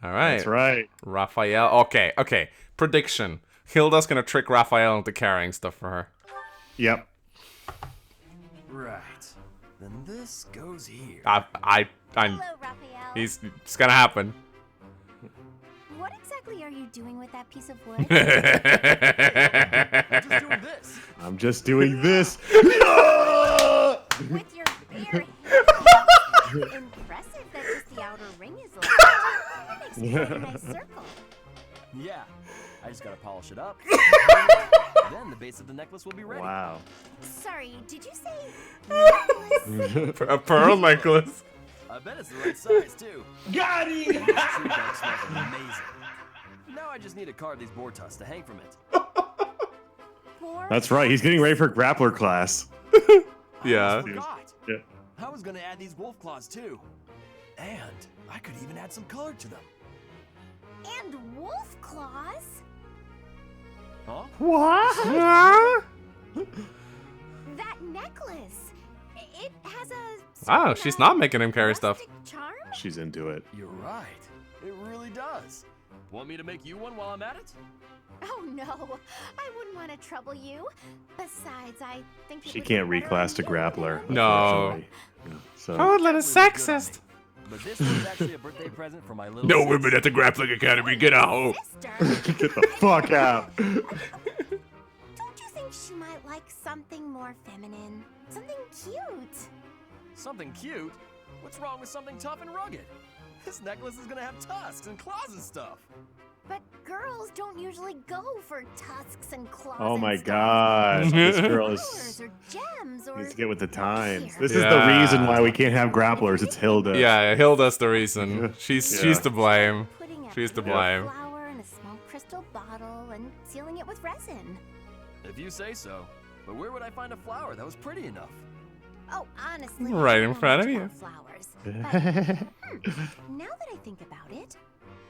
All right. That's right. Raphael. Okay. Prediction. Hilda's gonna trick Raphael into carrying stuff for her. Yep. Right. Then this goes here. I'm. Hello, Raphael. It's gonna happen. What exactly are you doing with that piece of wood? I'm just doing I'm just doing this. this. With your bare hands. Impressive that just the outer ring is left. That makes a very nice circle. Yeah. I just gotta polish it up. Then the base of the necklace will be ready. Wow. Sorry, did you say necklace? A pearl necklace. I bet it's the right size too. Got This tree bark smells amazing. Now I just need to carve these boar tusks to hang from it. That's right. He's getting ready for grappler class. Yeah. I forgot. Yeah. I was gonna add these wolf claws too. And I could even add some color to them. And wolf claws? Huh? What? That necklace. It has a... Oh, she's not making him carry stuff. rustic charm? She's into it. You're right. It really does. Want me to make you one while I'm at it? Oh no, I wouldn't want to trouble you. Besides, I think She can't reclass to grappler. No. Yeah, so. Outlet is sexist. But this was actually a birthday present for my little No sis. women at the Grappling Academy. Get out. Sister, Get the fuck out. don't you think she might like something more feminine? Something cute? Something cute? What's wrong with something tough and rugged? This necklace is gonna have tusks and claws and stuff. But girls don't usually go for tusks and claws. Oh and my stuff. gosh. This girl Flowers is or gems or... needs to get with the times. Here. This is the Yeah. reason why we can't have grapplers. It's Hilda. Yeah, Hilda's the reason. She's Yeah. to blame. Putting a She's to pretty blame. flower in a small crystal bottle and sealing it with resin. If you say so. But where would I find a flower that was pretty enough? Oh, honestly, Right I in don't know front much of you. about flowers. But, now that I think about it,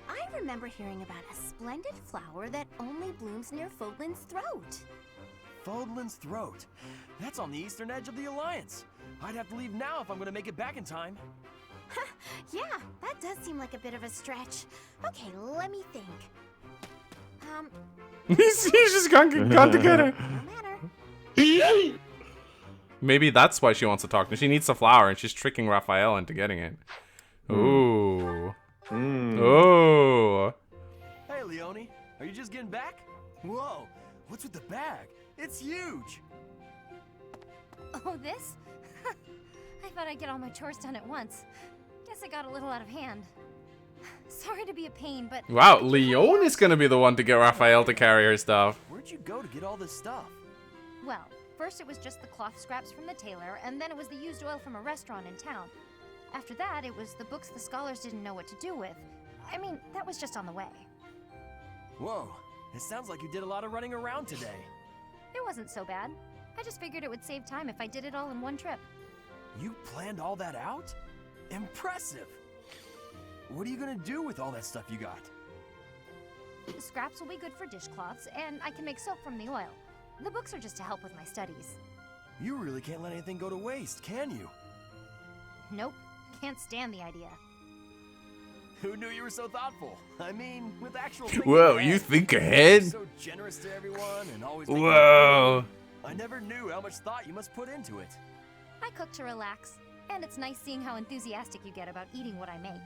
I remember hearing about a splendid flower that only blooms near Fodlin's throat. Fodlin's throat. That's on the eastern edge of the Alliance. I'd have to leave now if I'm gonna make it back in time. Yeah, that does seem like a bit of a stretch. Okay, let me think. He's just gone together. No matter. Maybe that's why she wants to talk to. She needs the flower, and she's tricking Raphael into getting it. Ooh. Oh. Hey, Leonie. Are you just getting back? Whoa. What's with the bag? It's huge. Oh, this? I thought I'd get all my chores done at once. Guess I got a little out of hand. Sorry to be a pain, but... Wow, Leonie is gonna be the one to get Raphael to carry her stuff. Where'd you go to get all this stuff? Well, first it was just the cloth scraps from the tailor, and then it was the used oil from a restaurant in town. After that, it was the books the scholars didn't know what to do with. I mean, that was just on the way. Whoa. It sounds like you did a lot of running around today. It wasn't so bad. I just figured it would save time if I did it all in one trip. You planned all that out? Impressive. What are you gonna do with all that stuff you got? The scraps will be good for dishcloths, and I can make soap from the oil. The books are just to help with my studies. You really can't let anything go to waste, can you? Nope, can't stand the idea. Who knew you were so thoughtful? I mean, with actual Whoa, you think ahead? So generous to everyone and always making Whoa. I never knew how much thought you must put into it. I cook to relax, and it's nice seeing how enthusiastic you get about eating what I make.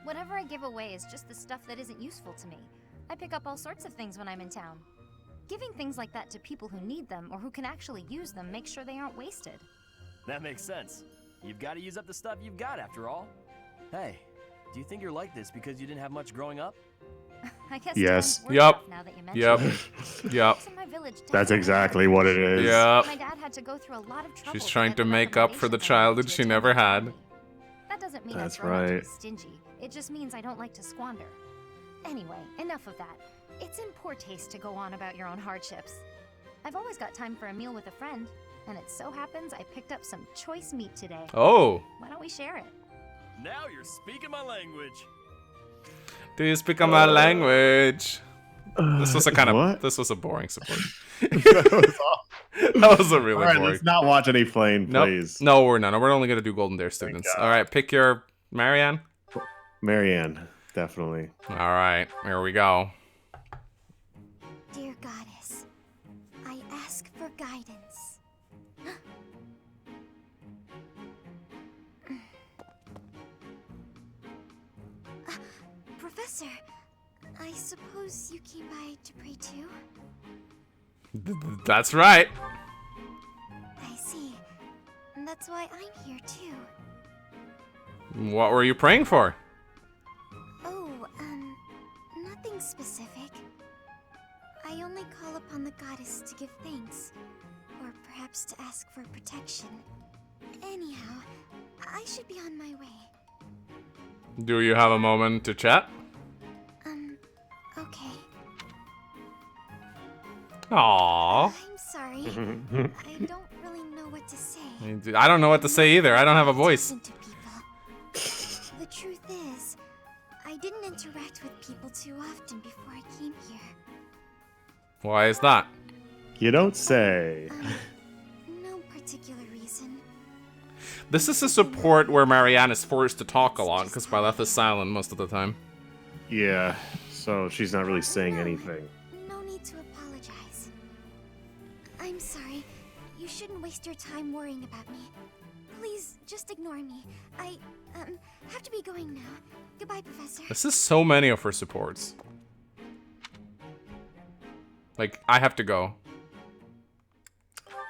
Whatever I give away is just the stuff that isn't useful to me. I pick up all sorts of things when I'm in town. Giving things like that to people who need them or who can actually use them makes sure they aren't wasted. That makes sense. You've got to use up the stuff you've got after all. Hey, do you think you're like this because you didn't have much growing up? I guess Yes. times were Yep. tough now that you mention it. Yep. Kids in my village That's definitely exactly had what it. it is. Yep. My dad had to go through a lot of trouble. She's trying get to the make up for the recommendations I childhood wanted she to never attend had. my family. That doesn't mean That's I've grown up to be right. stingy. It just means I don't like to squander. Anyway, enough of that. It's in poor taste to go on about your own hardships. I've always got time for a meal with a friend, and it so happens I picked up some choice meat today. Oh. Why don't we share it? Now you're speaking my language. Do you speak my language? This was a kind of what? this was a boring support. That was awful. That was a really All right, boring. let's not watch any flame, Nope. please. No, we're not. We're only gonna do Golden Dare students. God. All right, pick your Marianne. Marianne, definitely. All right, here we go. Dear goddess, I ask for guidance. Professor, I suppose you came by to pray too? That's right. I see. That's why I'm here too. What were you praying for? Oh, nothing specific. I only call upon the goddess to give thanks, or perhaps to ask for protection. Anyhow, I should be on my way. Do you have a moment to chat? Okay. Aww. I'm sorry. I don't really know what to say. I don't know what to say either. I don't have a voice. Listen to people. The truth is, I didn't interact with people too often before I came here. Why is that? You don't say. No particular reason. This is a support where Marianne is forced to talk a lot because Byleth is silent most of the time. Yeah, so she's not really saying anything. No need to apologize. I'm sorry. You shouldn't waste your time worrying about me. Please, just ignore me. I, have to be going now. Goodbye, Professor. This is so many of her supports. Like, I have to go.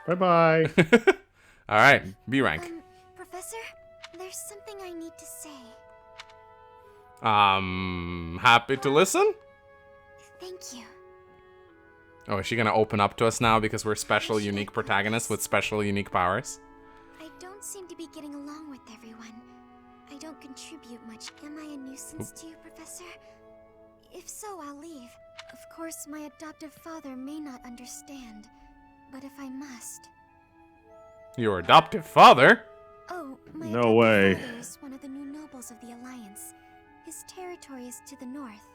Bye-bye. Alright, B rank. Professor, there's something I need to say. Happy to listen? Thank you. Oh, is she gonna open up to us now because we're special, unique protagonists with special, unique powers? I don't seem to be getting along with everyone. I don't contribute much. Am I a nuisance to you, Professor? If so, I'll leave. Of course, my adoptive father may not understand, but if I must... Your adoptive father? Oh, my No adoptive way. father is one of the new nobles of the Alliance. His territory is to the north.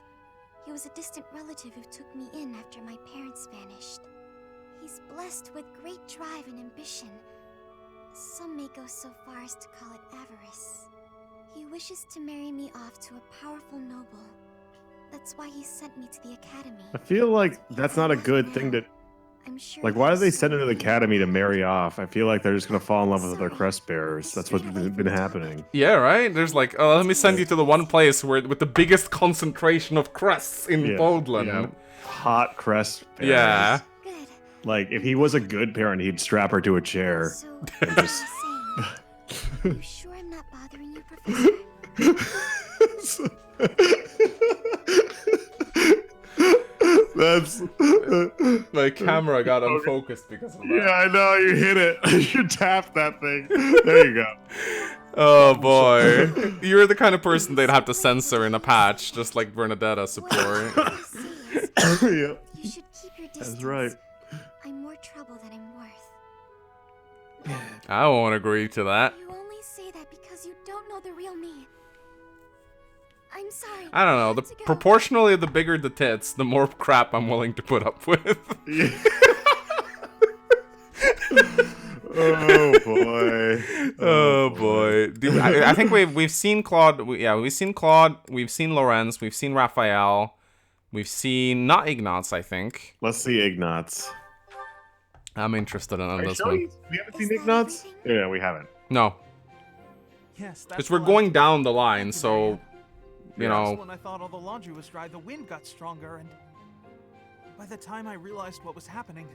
He was a distant relative who took me in after my parents vanished. He's blessed with great drive and ambition. Some may go so far as to call it avarice. He wishes to marry me off to a powerful noble. That's why he sent me to the academy. I feel like that's not a good thing to... I'm sure Like, why do they send her to the academy to marry off? I feel like they're just gonna fall in love with their crest bearers. That's what's been happening. Yeah, right? There's like, oh, let me send you to the one place where with the biggest concentration of crests in Bodlin. Yeah. Hot crest bearers. Yeah. Good. Like, if he was a good parent, he'd strap her to a chair. So, and just... you sure I'm not bothering you, Professor? That's... My camera got unfocused because of that. Yeah, I know, you hit it. You tapped that thing. There you go. Oh boy. You're the kind of person they'd have to censor in a patch, just like Bernadetta support. Yeah. You should keep your distance. That's right. I'm more trouble than I'm worth. I won't agree to that. You only say that because you don't know the real me. I'm sorry. I don't know. Proportionally, the bigger the tits, the more crap I'm willing to put up with. Oh boy. Oh boy. Dude, I think we've seen Claude. We've seen Claude. We've seen Lorenz. We've seen Raphael. We've seen not Ignatz, I think. Let's see Ignatz. I'm interested in Are you this sure one. we haven't seen Ignatz? Yeah, we haven't. No, Yes, that's because we're the going last down the line, so you Just know. when I thought all the laundry was dry, the wind got stronger, and by the time I realized what was happening,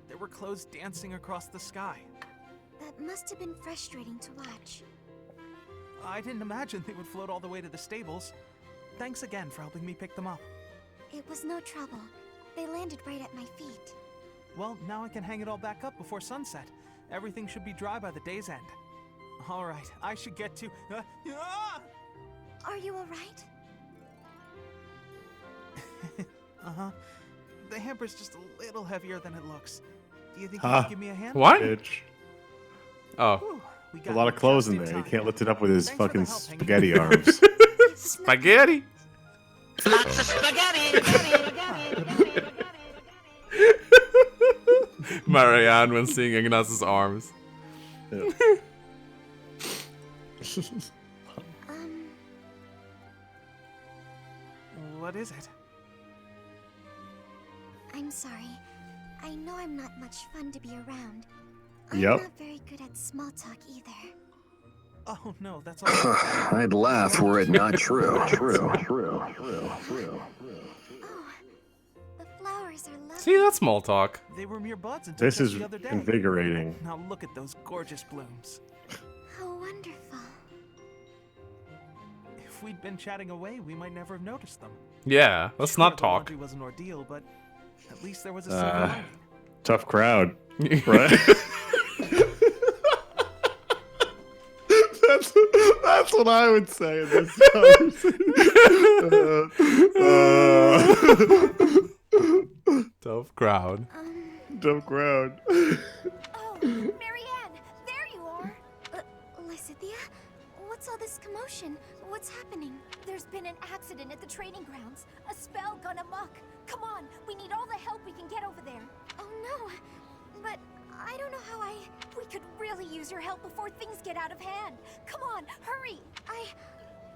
there were clothes dancing across the sky. That must have been frustrating to watch. I didn't imagine they would float all the way to the stables. Thanks again for helping me pick them up. It was no trouble. They landed right at my feet. Well, now I can hang it all back up before sunset. Everything should be dry by the day's end. All right, I should get to... Are you all right? Uh-huh. The hamper's just a little heavier than it looks. Do you think you could give me a hand? What? Bitch. Oh. Whew, we A got lot of here clothes just in there. He time. can't lift it up with his Thanks for the fucking help, Hank. spaghetti arms. Spaghetti. Lots of spaghetti. Marianne when seeing Ignatz's arms. What is it? I'm sorry. I know I'm not much fun to be around. Yep. I'm not very good at small talk either. Oh no, that's all. I'd laugh were it not true. Oh, the flowers are lovely. See, that's small talk. They were mere buds until This just is the other day. invigorating. Now look at those gorgeous blooms. How wonderful. If we'd been chatting away, we might never have noticed them. Yeah, let's Sure, not the talk. laundry was an ordeal, but at least there was a silver lining. Tough crowd, right? That's what I would say in this conversation. Tough crowd. Tough crowd. Oh, Marianne, there you are. Lysithea, what's all this commotion? What's happening? There's been an accident at the training grounds. A spell gone amok. Come on, we need all the help we can get over there. Oh no, but I don't know how we could really use your help before things get out of hand. Come on, hurry.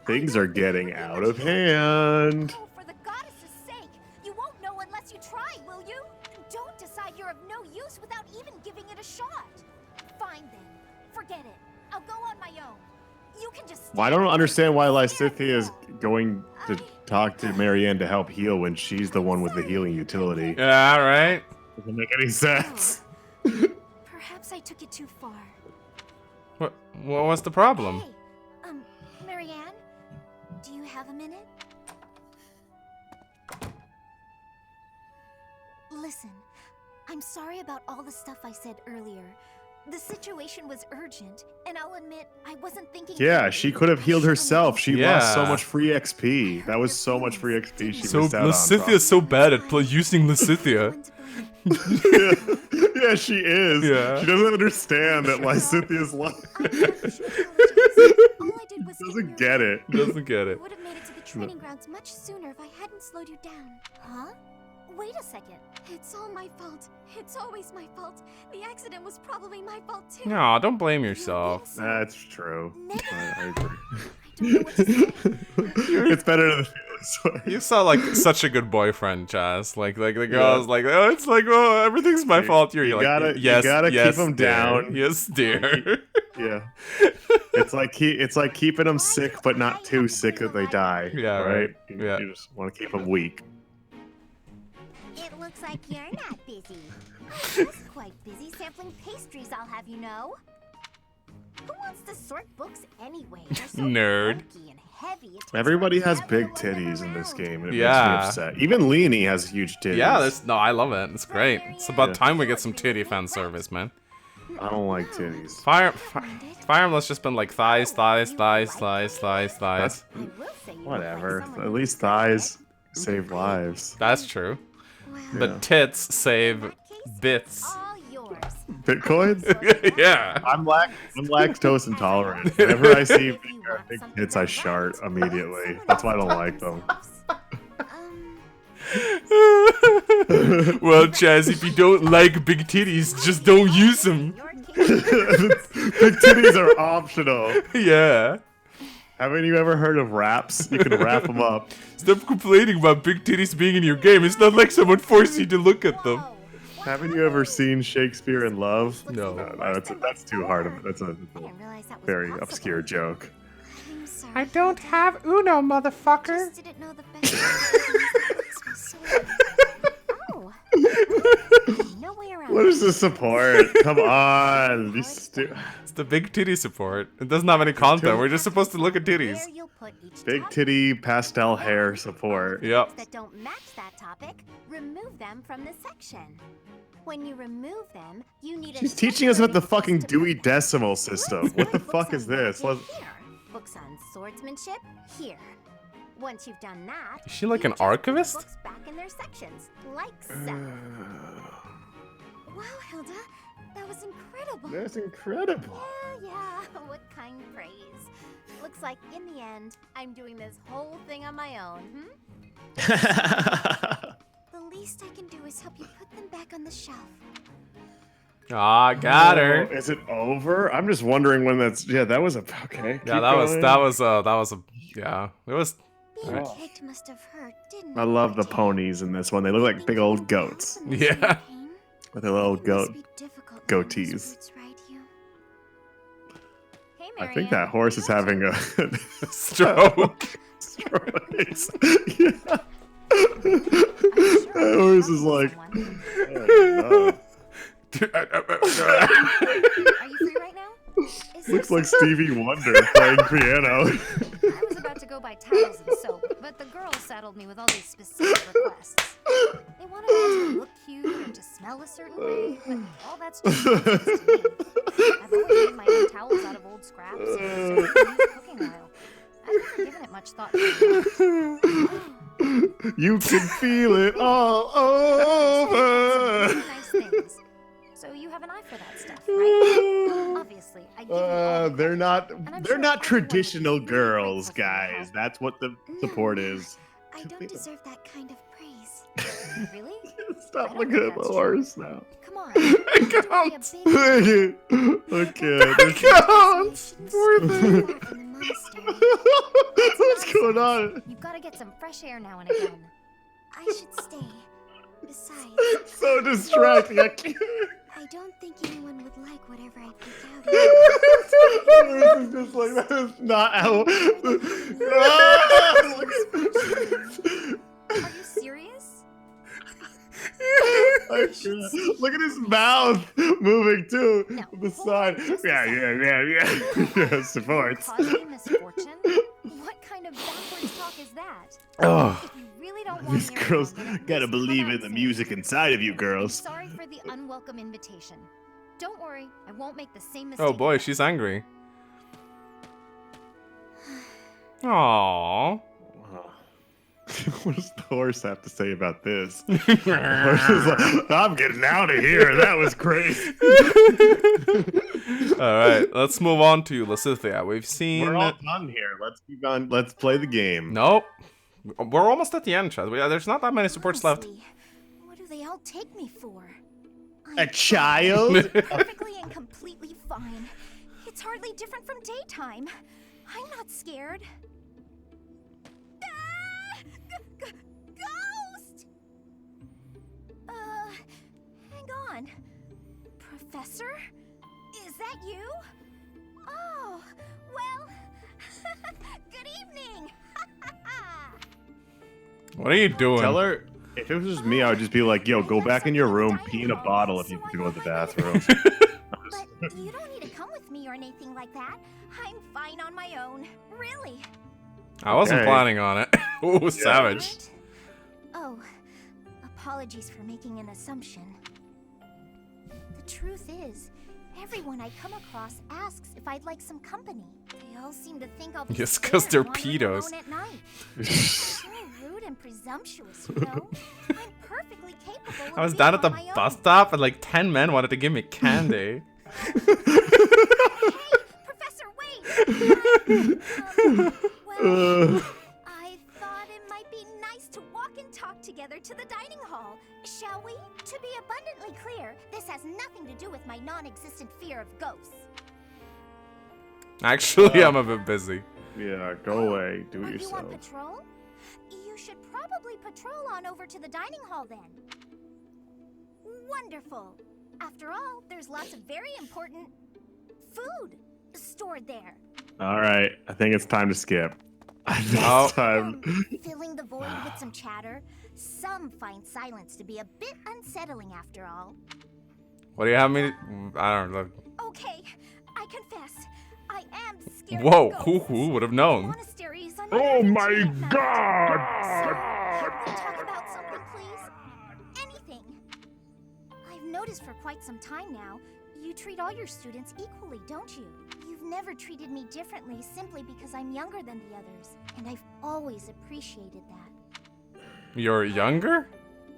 Things are getting out of hand. Oh, for the goddess's sake, you won't know unless you try, will you? Don't decide you're of no use without even giving it a shot. Fine then, forget it. I'll go on my own. You can just. Well, I don't understand why Lysithea is going to talk to Marianne to help heal when she's the one with the healing utility. Yeah, right. Doesn't make any sense. Perhaps I took it too far. What was the problem? Hey, Marianne, do you have a minute? Listen, I'm sorry about all the stuff I said earlier. The situation was urgent, and I'll admit I wasn't thinking. Yeah, she could have healed herself. She Yeah. lost so much free XP. That was so much free XP she So missed out on. Lysithea is so bad at using Lysithea. Yeah, she is. Yeah. She doesn't understand that Lysithea's life. Doesn't get it. Doesn't get it. I would have made it to the training grounds much sooner if I hadn't slowed you down. Huh? Wait a second. It's all my fault. It's always my fault. The accident was probably my fault too. No, don't blame yourself. That's true. I agree. I don't know what to say. It's better than feel this way. You sound like such a good boyfriend, Chaz. Like the girl's like, oh, it's like, oh, everything's my fault. You're like, gotta- yes, you gotta yes, keep 'em dear. down. Yes, dear. Yeah. It's like keeping them sick, but not too sick that they die. Yeah, right. Yeah. You just want to keep them weak. It looks like you're not busy. I was quite busy sampling pastries, I'll have you know. Who wants to sort books anyway? They're so Nerd. bulky and heavy, it takes Everybody has forever big to load them titties in this around. game. And it Yeah. makes me upset. Even Leonie has huge titties. Yeah, I love it. It's great. It's about Yeah. time we get some titty fan service, man. I don't like titties. Fire Emblem's just been like thighs, thighs, thighs, thighs, thighs, thighs. I will say you look like Whatever. someone At who least would thighs save lives. That's true. Well, But tits save bits. all yours. Bitcoins? Yeah. I'm lactose intolerant. Whenever I see big tits, I shart immediately. That's why I don't like them. Well, Chaz, if you don't like big titties, just don't use them. Big titties are optional. Yeah. Haven't you ever heard of wraps? You can wrap them up. Stop complaining about big titties being in your game. It's not like someone forced you to look at them. Haven't you ever seen Shakespeare in Love? No. That's too hard of it. That's a very obscure joke. I'm sorry. I don't have Uno, motherfucker. Just didn't know the best. Oh. No way around What is the support? Come on. It's the big titty support. It doesn't have any content. We're just supposed to look at titties. Big titty pastel hair support. Yep. That don't match that topic, remove them from the section. When you remove them, you need She's teaching us about the fucking Dewey Decimal System. What the fuck is this? Here. Books on swordsmanship here. Once you've done that, Is she like an archivist? books back in their sections, like so. Wow, Hilda, that was incredible. That's incredible. Yeah, what kind praise. Looks like in the end, I'm doing this whole thing on my own, The least I can do is help you put them back on the shelf. Ah, got her. Oh, is it over? I'm just wondering when that's. Yeah, that was a. Okay. Yeah, that was a. Yeah, it was. Being kicked must have hurt, didn't it? I love the ponies in this one. They look like big old goats. Yeah. With their little goatees. Hey, I think that horse is having a stroke. Strokes. Yeah. That horse is like. Oh, Are you free right now? looks like Stevie Wonder playing piano. I was about to go buy towels and soap, but the girls saddled me with all these specific requests. They wanted me to look cute or to smell a certain way, but all that's just nonsense to me. I've always made my own towels out of old scraps and soap and used cooking oil. I've never given it much thought. You can feel it all over. Nice things. So you have an eye for that stuff, right? Obviously, I give you all the They're not. I'm They're sure not everyone traditional would be really girls, grateful for your guys. help. That's what the support is. I don't deserve that kind of praise. Really? Stop I don't looking think at the that's horse now. Come on. I can't. Okay. I can't. Poor thing. What's going on? You've got to get some fresh air now and again. I should stay. Besides, It's so distracting. I can't. I don't think anyone would like whatever I pick out here. This is just like that is not how. Are you serious? I can't. Look at his mouth moving too. No, The hold side. on just a Yeah. Yeah, supports. Causing a misfortune? What kind of backwards talk is that? Oh, If you really don't want these me around, girls then at gotta least come believe out in the and music say it. inside of you, I'm girls. sorry for the unwelcome invitation. Don't worry, I won't make the same mistake. Oh boy, again. she's angry. Aww. What does the horse have to say about this? The horse is like, I'm getting out of here. That was crazy. Alright, let's move on to Lysithea. We've seen. We're all done here. Let's keep on. Let's play the game. Nope. We're almost at the end, Chad. There's not that many supports left. Honestly, what do they all take me for? A child? Perfectly and completely fine. It's hardly different from daytime. I'm not scared. Ghost! Hang on. Professor? Is that you? Oh, well, good evening. What are you doing? Tell her. If it was just me, I would just be like, yo, go back in your room, pee in a bottle if you have to go to the bathroom. But you don't need to come with me or anything like that. I'm fine on my own. Really. I wasn't Okay. planning on it. Ooh, savage. Oh, apologies for making an assumption. The truth is, everyone I come across asks if I'd like some company. They all seem to think I'll be Yes, 'cause scared they're wandering pedos. alone at night. So rude and presumptuous, you know? I'm perfectly capable of I was being down at the on my bus own. stop and like 10 men wanted to give me candy. Professor, wait! Well, I thought it might be nice to walk and talk together to the dining hall. Shall we? To be abundantly clear, this has nothing to do with my non-existent fear of ghosts. Actually, I'm a bit busy. Yeah, go away. Do Are it you on yourself. patrol? You should probably patrol on over to the dining hall then. Wonderful. After all, there's lots of very important food stored there. All right, I think it's time to skip. Oh. It's time. Filling the void with some chatter. Some find silence to be a bit unsettling after all. What do you have me? I don't know. Okay, I confess, I am scared. Whoa, of who ghosts. would have known? Monasteries on Oh every my night. god! So, can we talk about something, please? Anything. I've noticed for quite some time now, you treat all your students equally, don't you? You've never treated me differently simply because I'm younger than the others, and I've always appreciated that. You're younger?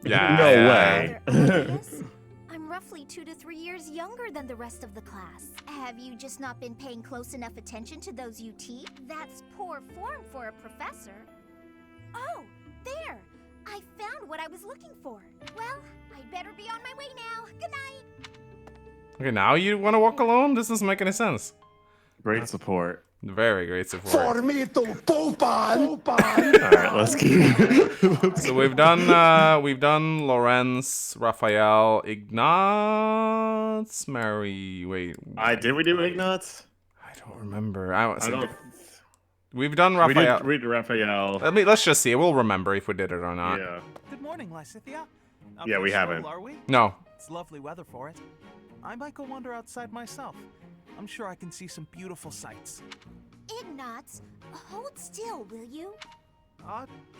Yeah. No yeah. way. Rather obvious? I'm roughly 2 to 3 years younger than the rest of the class. Have you just not been paying close enough attention to those you teach? That's poor form for a professor. Oh, there! I found what I was looking for. Well, I'd better be on my way now. Good night! Okay, now you want to walk alone? This doesn't make any sense. Great support. Very great support. Alright, let's keep. So we've done Lorenz, Raphael, Ignatz, Did we do Ignatz? I don't remember. I don't. We've done We Raphael. did Raphael. Let's just see. We'll remember if we did it or not. Yeah. Good morning, Lysithea. Up Yeah, for we a stroll, haven't. Are we? No. It's lovely weather for it. I might go wander outside myself. I'm sure I can see some beautiful sights. Ignatz, hold still, will you?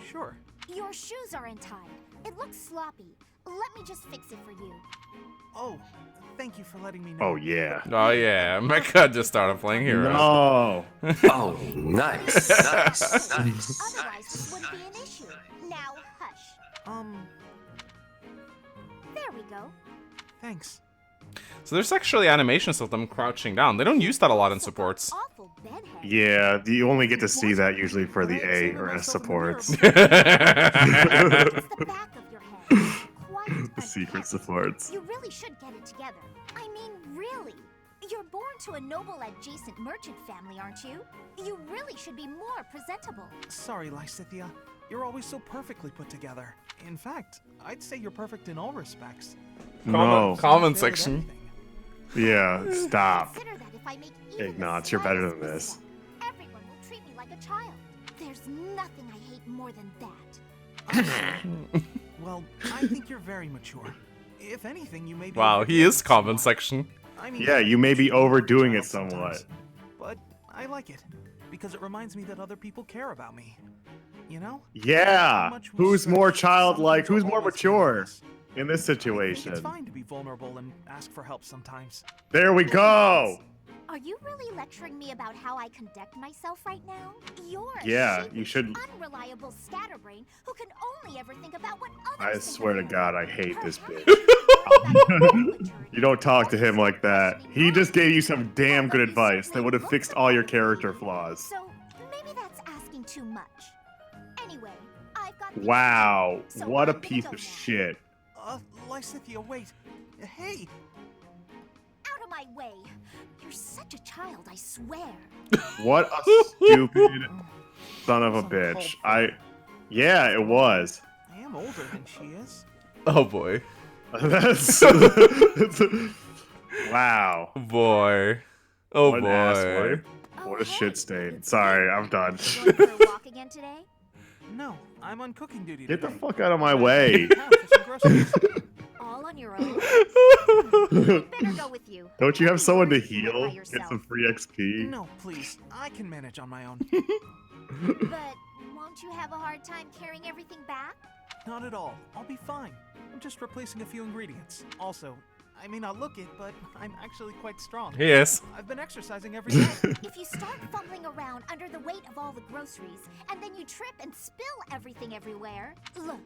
Sure. Your shoes are untied. It looks sloppy. Let me just fix it for you. Oh, thank you for letting me know. Oh yeah. Oh yeah. Mecca just started playing Heroes. No. Oh, nice, nice, nice. Otherwise, this wouldn't be an issue. Now, hush. There we go. Thanks. So there's actually animations of them crouching down. They don't use that a lot in supports. Awful bedhead. Yeah, you only get to see that usually for the A or S supports. It's the back of your head. Quite The secret unkept. supports. You really should get it together. I mean, really. You're born to a noble adjacent merchant family, aren't you? You really should be more presentable. Sorry, Lysithea. You're always so perfectly put together. In fact, I'd say you're perfect in all respects. No. Comment section. Yeah, stop. Consider that if I make even the Ignatz, you're better than slightest this. misstep, everyone will treat me like a child. There's nothing I hate more than that. Well, I think you're very mature. If anything, you may be. Wow, he is comment section. I mean, Yeah, you may be overdoing it somewhat. but I like it because it reminds me that other people care about me. You know? Yeah. Much Who's respect, more some childlike? things are Who's more always mature meaningless. in this I think situation? it's fine to be vulnerable and ask for help sometimes. There we go. Are you really lecturing me about how I conduct myself right now? You're a Yeah, sheepish, you should- unreliable scatterbrain who can only ever think about what I others think swear to of him. God, I hate this Perhaps bitch. you should worry about your own maturity. You don't talk to him like that. He just gave you some damn good advice that would have fixed all your character flaws. So maybe that's asking too much. Anyway, I've got things to Wow, do, so what a I'm gonna piece go of now. shit. Lysithea, wait. Hey, Out of my way. You're such a child, I swear. What a stupid son of a bitch. Yeah, it was. I am older than she is. Oh boy. That's wow. Boy. Oh What an boy. asswipe. Oh, What a hey, shit stain. it's Sorry, you. I'm done. You going for a walk again today? No, I'm on cooking duty. Get the today. fuck out of my way. Town for some groceries. All on your own? Better go with you. Don't you have someone to By heal? Get yourself. some free XP? No, please. I can manage on my own. But won't you have a hard time carrying everything back? Not at all. I'll be fine. I'm just replacing a few ingredients. Also, I may not look it, but I'm actually quite strong. He is. I've been exercising every day. If you start fumbling around under the weight of all the groceries, and then you trip and spill everything everywhere, look,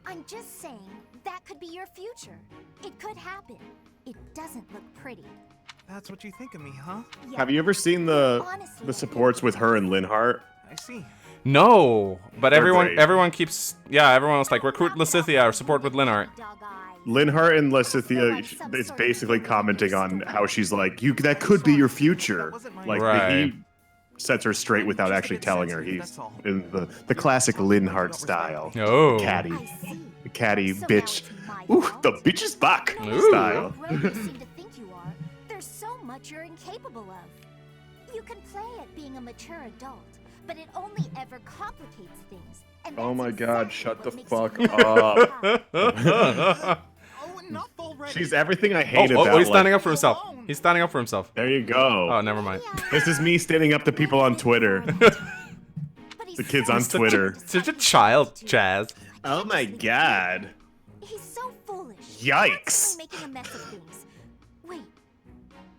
I'm just saying that could be your future. It could happen. It doesn't look pretty. That's what you think of me, huh? Yeah. Have you ever seen the Honestly, supports with her and Linhart? I see. No, but They're everyone great. keeps everyone was like recruit Lysithea or support with Linhart. Dog eye. Linhart and Lysithea, it's basically commenting on how she's like, that could be your future. Like, Right. he sets her straight without actually telling her. He's in the classic Linhart style. Oh. Catty. I see. The catty So now bitch. it's my Ooh, fault? the bitch is back Ooh. style. Grown you seem to think you are. There's so much you're incapable of. You can play at being a mature adult, but it only ever complicates things. And Oh that's my god, exactly shut the what makes fuck you up. Oh, enough already. already. She's everything I hate about. Oh, he's standing like, up for himself. He's standing up for himself. There you go. Oh, never mind. This is me standing up to people on Twitter. The kids on Twitter. Such a child, Chaz. Oh my god. He's so foolish. Yikes. Making a mess of things. Wait,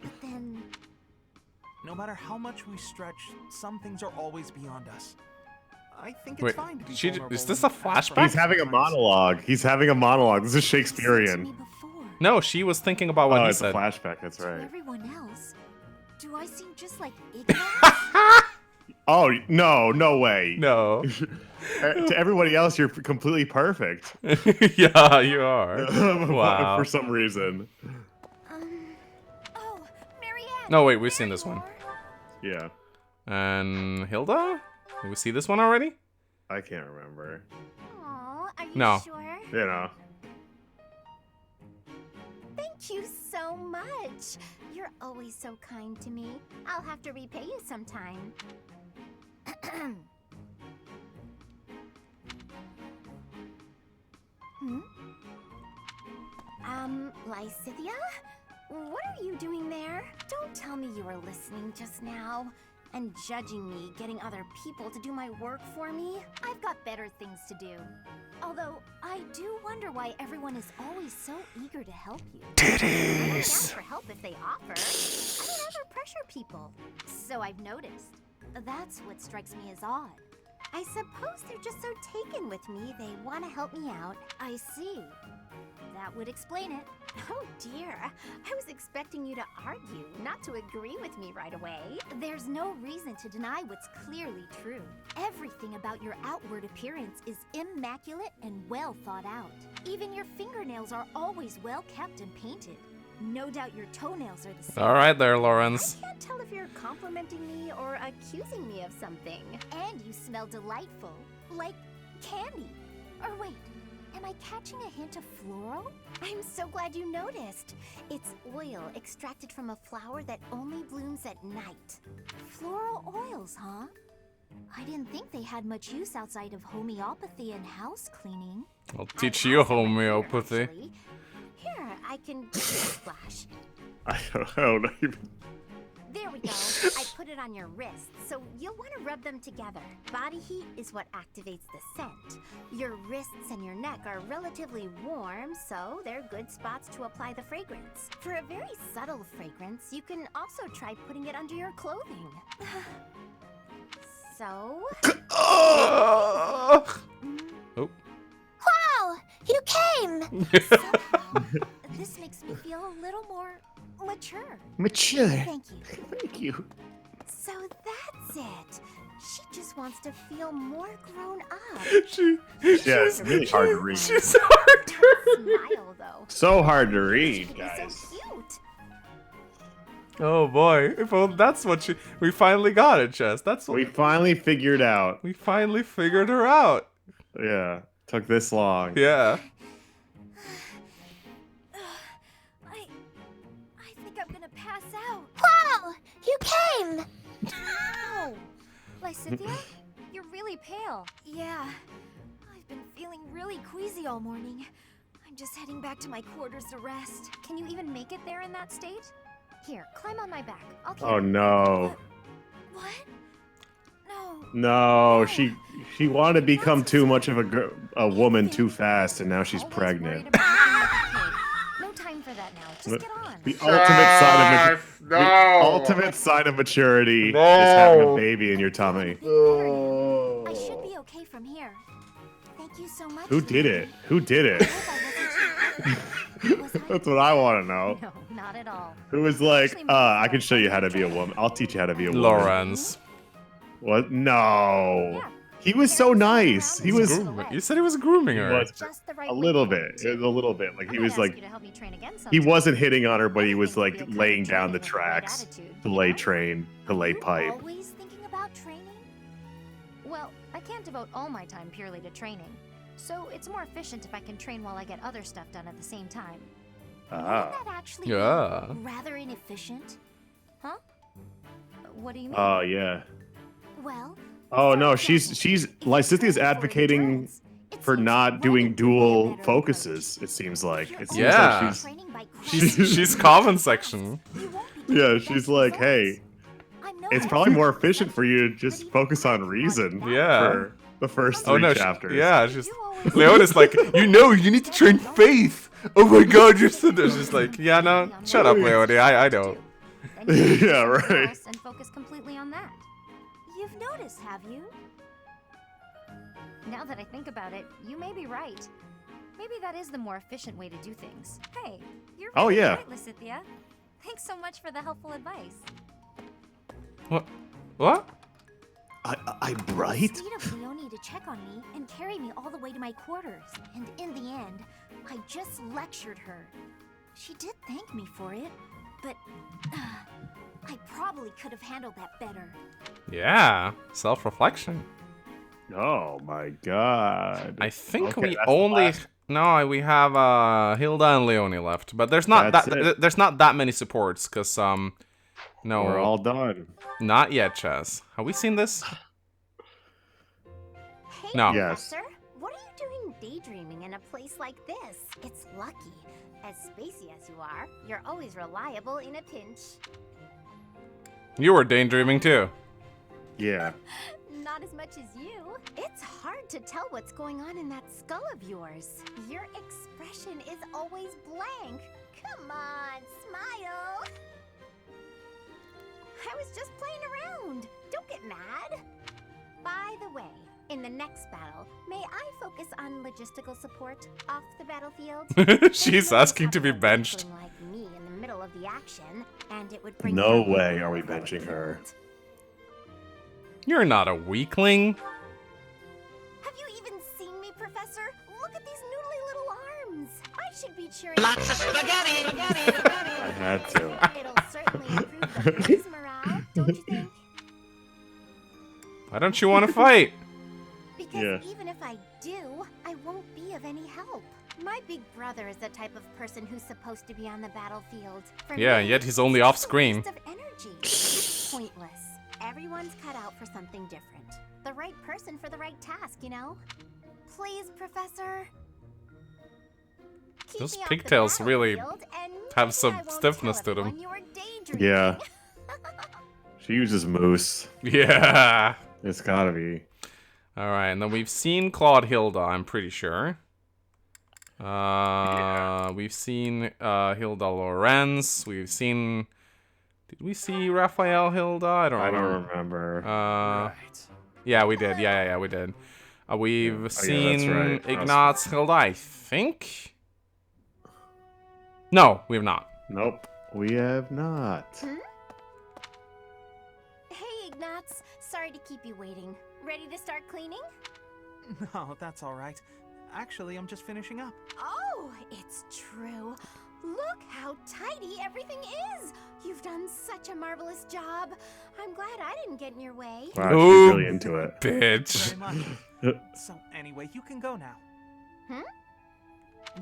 but then No matter how much we stretch, some things are always beyond us. I think it's Wait, fine to be is this a flashback? He's having a monologue. He's having a monologue. This is Shakespearean. No, she was thinking about what he it's said. a flashback. That's right. everyone else, do I seem just like Ignatz? Oh no way. No. To everybody else, you're completely perfect. Yeah, you are. Wow. For some reason. Oh, Marianne. No, wait, we've seen this one. Yeah. And Hilda? Did we see this one already? I can't remember. Aw, are you No. sure? You know. Thank you so much. You're always so kind to me. I'll have to repay you sometime. Lysithea? What are you doing there? Don't tell me you were listening just now and judging me getting other people to do my work for me. I've got better things to do. Although, I do wonder why everyone is always so eager to help you. I'm down for help if they offer. I don't ever pressure people. So I've noticed. That's what strikes me as odd. I suppose they're just so taken with me, they want to help me out. I see. That would explain it. Oh dear, I was expecting you to argue, not to agree with me right away. There's no reason to deny what's clearly true. Everything about your outward appearance is immaculate and well thought out. Even your fingernails are always well kept and painted. No doubt your toenails are the same. All right there, Lorenz. I can't tell if you're complimenting me or accusing me of something. And you smell delightful, like candy. Or wait, am I catching a hint of floral? I'm so glad you noticed. It's oil extracted from a flower that only blooms at night. Floral oils, huh? I didn't think they had much use outside of homeopathy and house cleaning. I'll teach you homeopathy. Actually. Here, I can give you a splash. I don't know. There we go. I put it on your wrists, so you'll want to rub them together. Body heat is what activates the scent. Your wrists and your neck are relatively warm, so they're good spots to apply the fragrance. For a very subtle fragrance, you can also try putting it under your clothing. So... Oh. Wow! You came! Somehow, this makes me feel a little more mature. Mature. Thank you. Thank you. So that's it. She just wants to feel more grown up. Yeah, it's really hard to read. She's hard to read. Smile, though. So hard to read, She's guys. so cute. Oh boy. Well, that's what we finally got it, Chess. That's what We finally figured out. we finally figured her out. Yeah. Took this long. Yeah. I think I'm gonna pass out. Wow! You came! Oh, Lysithea, you're really pale. yeah. I've been feeling really queasy all morning. I'm just heading back to my quarters to rest. Can you even make it there in that state? Here, climb on my back. I'll carry Oh you. no. What? No. No, she wanted to become too much of a woman too fast, and now she's Always worried pregnant. about being like a kid. No time for that now. Just get on. The ultimate sign of maturity is having a baby in your tummy. I should be okay from here. Thank you so much. Who did it? Who did it? I hope I wasn't too... Was I? That's what I want to know. No, not at all. Who was like, I can show you how to be a woman. I'll teach you how to be a woman. Lorenz. What? No. He was so nice. He was You said he was grooming her. Just the right a way little to bit. It was a little bit. Like he I might was ask like you to help me train again he sometime. wasn't hitting on her, but he was Anything like would be a laying kind down the training with the right tracks attitude, to you lay know? train, to lay You're pipe. always thinking about training? Well, I can't devote all my time purely to training. So it's more efficient if I can train while I get other stuff done at the same time. Wouldn't Ah. that actually Yeah. be rather inefficient? Huh? What do you mean? Oh yeah. Well... Oh for no, example, she's if you're Lysithea's training for advocating. endurance, for not doing dual focuses. It seems like. It seems Yeah. like She's comment section. yeah, she's like, hey, it's probably more efficient for you to just focus on reason. Yeah. For the first 3 chapters. Yeah, she's Leonie's like, you need to train faith. Oh my god, you're so there's just like, yeah, no, shut up, Leonie. I don't. Yeah, right. And focus completely on that. You've noticed, have you? Now that I think about it, you may be right. Maybe that is the more efficient way to do things. Hey, you're Oh, really yeah. right, Lysithea. Thanks so much for the helpful advice. What? I'm right? Stayed of Leonie to check on me and carry me all the way to my quarters. And in the end, I just lectured her. She did thank me for it, but I probably could have handled that better. Yeah, self-reflection. Oh my god. I think Okay, we that's the only last- no, we have Hilda and Leonie left, but there's not That's that there's not that many supports because no, We're all done. not yet, Chess. Have we seen this? Hey, No. Yes. Professor, what are you doing daydreaming in a place like this? It's lucky. As spacey as you are, you're always reliable in a pinch. You were daydreaming too. Yeah. Not as much as you. It's hard to tell what's going on in that skull of yours. Your expression is always blank. Come on, smile. I was just playing around. Don't get mad. By the way, in the next battle, may I focus on logistical support off the battlefield? She's asking to be benched. Like me in the middle of the action, and it would bring No down way the are we overall benching her. field. You're not a weakling. Have you even seen me, Professor? Look at these noodly little arms. I should be cheering. Lots of spaghetti. I had to. It'll certainly improve the boys' morale, don't you think? Why don't you want to fight? Because Yeah. even if I do, I won't be of any help. My big brother is the type of person who's supposed to be on the battlefield. For Yeah, me, yet he's only off it's a screen. waste of energy. It's pointless. Everyone's cut out for something different. The right person for the right task, you know? Please, Professor. Keep Those me off the pigtails really battlefield, and have maybe some I won't stiffness tell to them. everyone you were daydreaming. Yeah. She uses moose. Yeah. It's gotta be. All right, and then we've seen Claude Hilda, I'm pretty sure. We've seen Hilda Lorenz. We've seen. Did we see Raphael Hilda? I don't remember. remember. Yeah, we did. Yeah, we did. We've that's seen right. Ignatz Hilda, I think. No, we have not. Nope. We have not. Hey, Ignatz. Sorry to keep you waiting. Ready to start cleaning? No, that's all right. Actually, I'm just finishing up. Oh, it's true. Look how tidy everything is. You've done such a marvelous job. I'm glad I didn't get in your way. Wow, Ooh, she's really into it. Bitch. Very much. So, anyway, you can go now.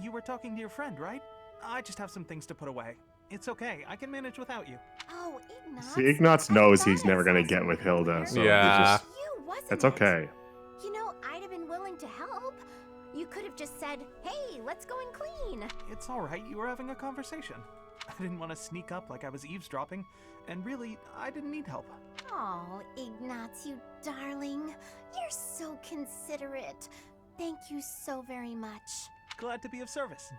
You were talking to your friend, right? I just have some things to put away. It's okay. I can manage without you. Oh, Ignatz. See, Ignatz knows he's never gonna get with Hilda, so Yeah. he's just, You, wasn't that's it? okay. You know, I'd have been willing to help. You could have just said, hey, let's go and clean. It's all right. You were having a conversation. I didn't want to sneak up like I was eavesdropping, and really, I didn't need help. Oh, Ignatz, you darling. You're so considerate. Thank you so very much. Glad to be of service.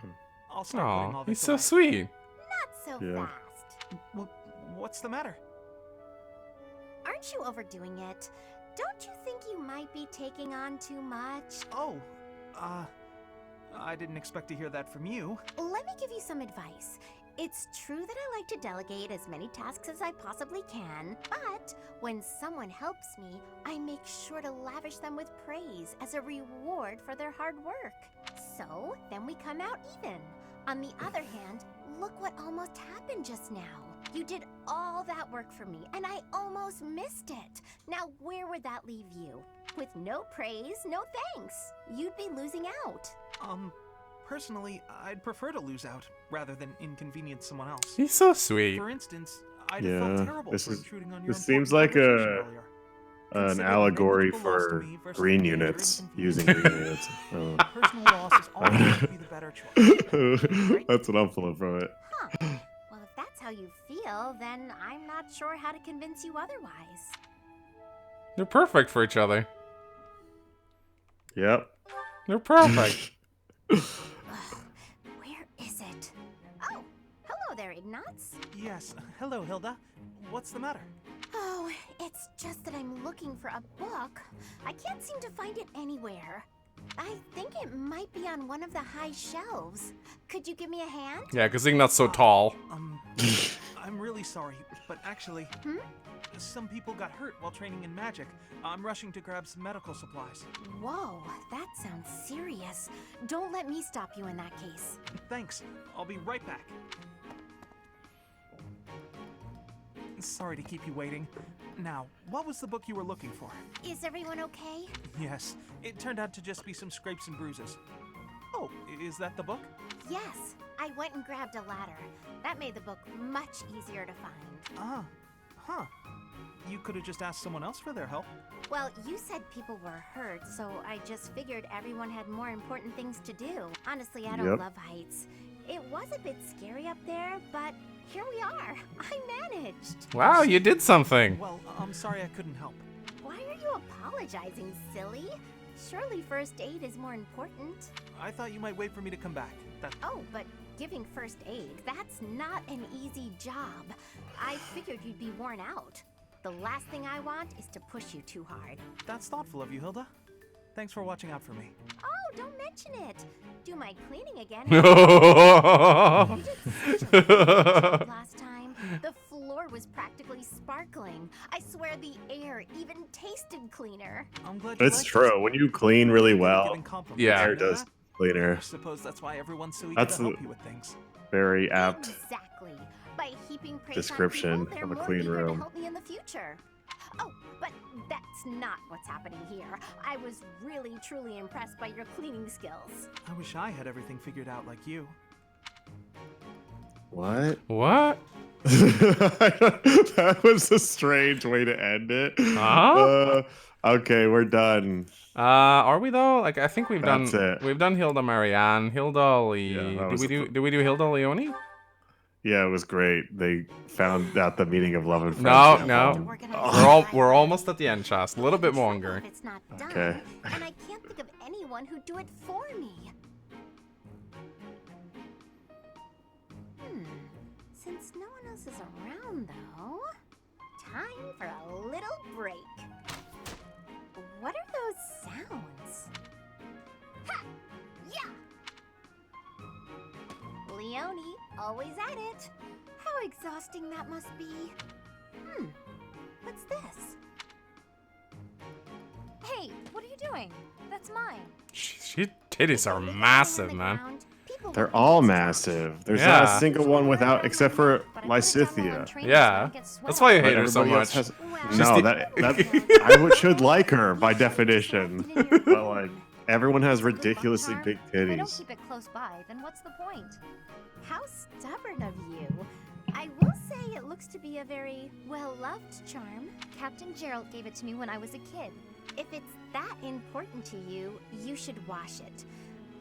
I'll start putting Oh, all he's this so away. sweet. Not so Yeah. fast. Well, what's the matter? Aren't you overdoing it? Don't you think you might be taking on too much? Oh, I didn't expect to hear that from you. Let me give you some advice. It's true that I like to delegate as many tasks as I possibly can, but when someone helps me, I make sure to lavish them with praise as a reward for their hard work. So, then we come out even. On the other hand, look what almost happened just now. You did all that work for me, and I almost missed it. Now, where would that leave you? With no praise, no thanks. You'd be losing out. Personally, I'd prefer to lose out rather than inconvenience someone else. He's so sweet. For instance, I'd have felt Yeah, terrible this for is- intruding on your this seems important like conversation a- earlier. An Consider allegory the people lost to for me versus green the danger and units, confusion. using green units. Oh. Personal loss is always going to be the better choice. That's what I'm pulling from it. Huh. Well, if that's how you feel, then I'm not sure how to convince you otherwise. They're perfect for each other. Yep. They're perfect. Where is it? Oh, hello there, Ignatz. Yes. Hello, Hilda. What's the matter? Oh, it's just that I'm looking for a book. I can't seem to find it anywhere. I think it might be on one of the high shelves. Could you give me a hand? Yeah, because Ignat's so tall. I'm really sorry, but actually, some people got hurt while training in magic. I'm rushing to grab some medical supplies. Whoa, that sounds serious. Don't let me stop you in that case. Thanks. I'll be right back. Sorry to keep you waiting. Now, what was the book you were looking for? Is everyone okay? Yes, it turned out to just be some scrapes and bruises. Oh, is that the book? Yes, I went and grabbed a ladder. That made the book much easier to find. Huh. You could have just asked someone else for their help. Well, you said people were hurt, so I just figured everyone had more important things to do. Honestly, I don't love heights. It was a bit scary up there, but here we are. I managed. Wow, you did something. Well, I'm sorry I couldn't help. Why are you apologizing, silly? Surely first aid is more important. I thought you might wait for me to come back. Oh, but giving first aid, that's not an easy job. I figured you'd be worn out. The last thing I want is to push you too hard. That's thoughtful of you, Hilda. Thanks for watching out for me. Oh, don't mention it. Do my cleaning again. You did such a good job last time. The floor was practically sparkling. I swear the air even tasted cleaner. I'm glad you It's liked true. When you clean really well, giving compliments. Yeah. air You know does that? cleaner. I suppose that's why everyone's so eager That's to help you with things. Very apt. Exactly. By heaping praise Description on people, they're of a more clean eager room. to help me in the future. Oh, but that's not what's happening here. I was really, truly impressed by your cleaning skills. I wish I had everything figured out like you. What? What? That was a strange way to end it. Huh? Okay, we're done. Are we though? Like, I think we've That's done. it. We've done Hilda, Marianne, Hilda, Lee. Yeah, that did we do Hilda, Leonie? Yeah, it was great. They found out the meaning of love and No, friendship. no. We're almost at the end, Chas. A little bit longer. It's not done, Okay. and I can't think of anyone who'd do it for me. Since no one else is around, though, time for a little break. What are those sounds? Ha! Yeah! Leonie, always at it. How exhausting that must be. What's this? Hey, what are you doing? That's mine. She titties are massive, man. They're all massive. There's not a single one without, except for Lysithea. Yeah, that's why you hate her so Everybody else much. has- no, that I should like her by definition. But like, everyone has ridiculously big If I don't titties. keep it close by, then what's the point? How stubborn of you. I will say it looks to be a very well-loved charm. Captain Gerald gave it to me when I was a kid. If it's that important to you, you should wash it.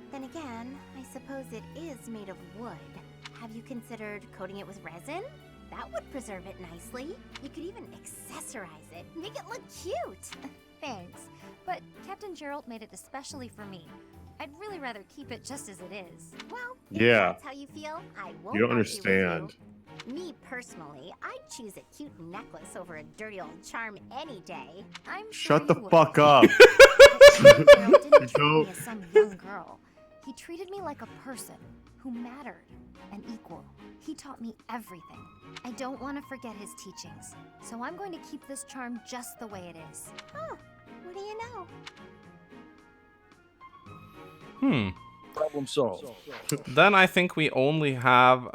Then again, I suppose it is made of wood. Have you considered coating it with resin? That would preserve it nicely. You could even accessorize it, make it look cute. Thanks, but Captain Gerald made it especially for me. I'd really rather keep it just as it is. Well, if Yeah. that's how you feel, I won't You don't argue with understand. you. Me personally, I'd choose a cute necklace over a dirty old charm any day. I'm Shut sure the you would. fuck up. Captain Gerald didn't treat Don't- me as some young girl. He treated me like a person who mattered, an equal. He taught me everything. I don't want to forget his teachings, so I'm going to keep this charm just the way it is. Oh, what do you know? Problem solved. Then I think we only have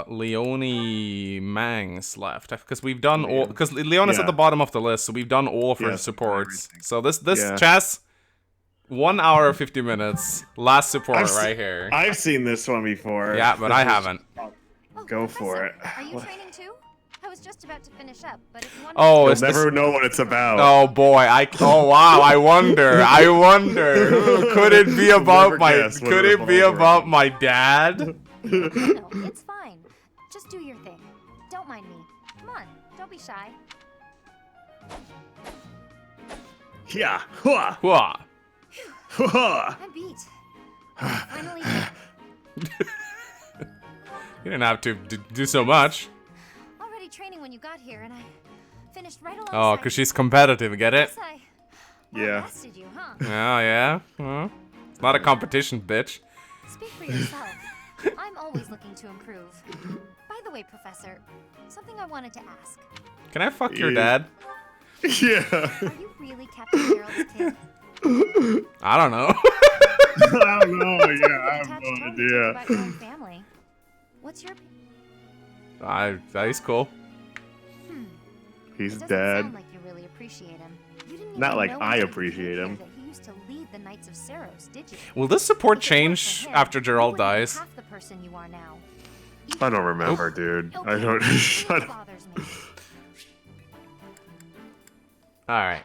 Leonie Mangs left because we've done all. Because Leonie's at the bottom of the list, so we've done all of her Yes, supports. So this Yeah. chess, 1 hour 50 minutes, last support right here. I've seen this one before. Yeah, but I haven't. Go for it. Are you training too? I was was just about to finish up, but if you want Oh, You'll it's never know what it's about. Oh boy, oh wow, I wonder. Could it be about my dad? No, it's fine. Just do your thing. Don't mind me. Come on, don't be shy. Yeah. Hua. Hua. Hua. I'm beat. Finally. You didn't have to do so much. Already training when you got here, and I finished right alongside. Oh, because she's competitive, get it? Yeah. Bested you, huh? Oh, yeah? Well, it's not a competition, bitch. Speak for yourself. I'm always looking to improve. By the way, Professor, something I wanted to ask. Can I fuck your dad? Yeah. Are you really Captain Gerald's kid? I don't know. I don't know. Yeah, I have no idea. About your own family. What's your He's cool. He's it doesn't dead. sound like you really appreciate him. You didn't Not even like know I until appreciate him. that he used to lead the Knights of Seros, did you? Will this support If it weren't change for him, after you Gerald wouldn't be dies? half the person you are now. I don't remember, dude. I don't. It Shut up. bothers me. Alright.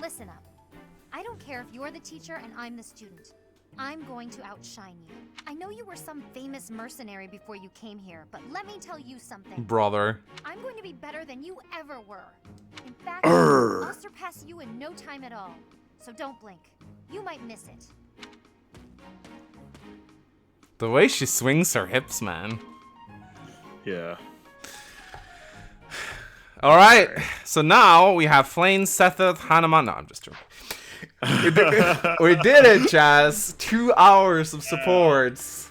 Listen up. I don't care if you're the teacher and I'm the student. I'm going to outshine you. I know you were some famous mercenary before you came here, but let me tell you something. Brother. I'm going to be better than you ever were. In fact, I'll surpass you in no time at all. So don't blink. You might miss it. The way she swings her hips, man. Yeah. Alright, so now we have Flane, Setheth, Hanuman. No, I'm just joking. We did it, Chaz. 2 hours of supports.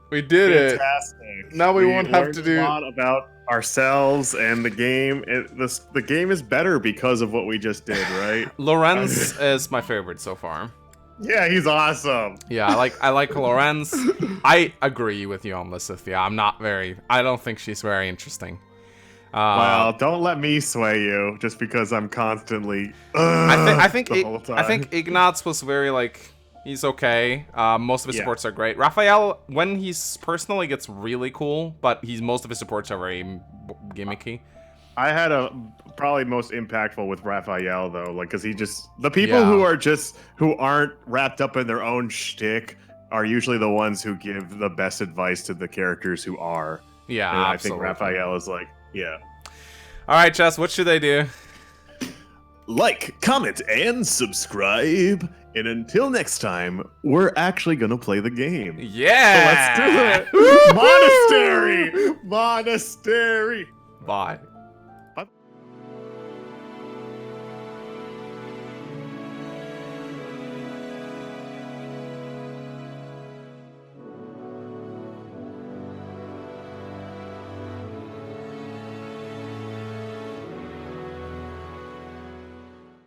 We did Fantastic. it. Now we won't have to do a lot about ourselves and the game. The game is better because of what we just did, right? Lorenz is my favorite so far. Yeah, he's awesome. Yeah, I like Lorenz. I agree with you on Lysithea. I don't think she's very interesting. Well, don't let me sway you just because I'm constantly. I think the whole time. Ignatz was very he's okay. Most of his supports are great. Raphael, when he's personally gets really cool, but most of his supports are very gimmicky. I had probably most impactful with Raphael though, because he just the people who aren't wrapped up in their own shtick are usually the ones who give the best advice to the characters who are. Yeah, and absolutely. I think Raphael is yeah. All right, Chess, what should they do? Like, comment, and subscribe. And until next time, we're actually gonna play the game. Yeah. So let's do it. Monastery. Bye.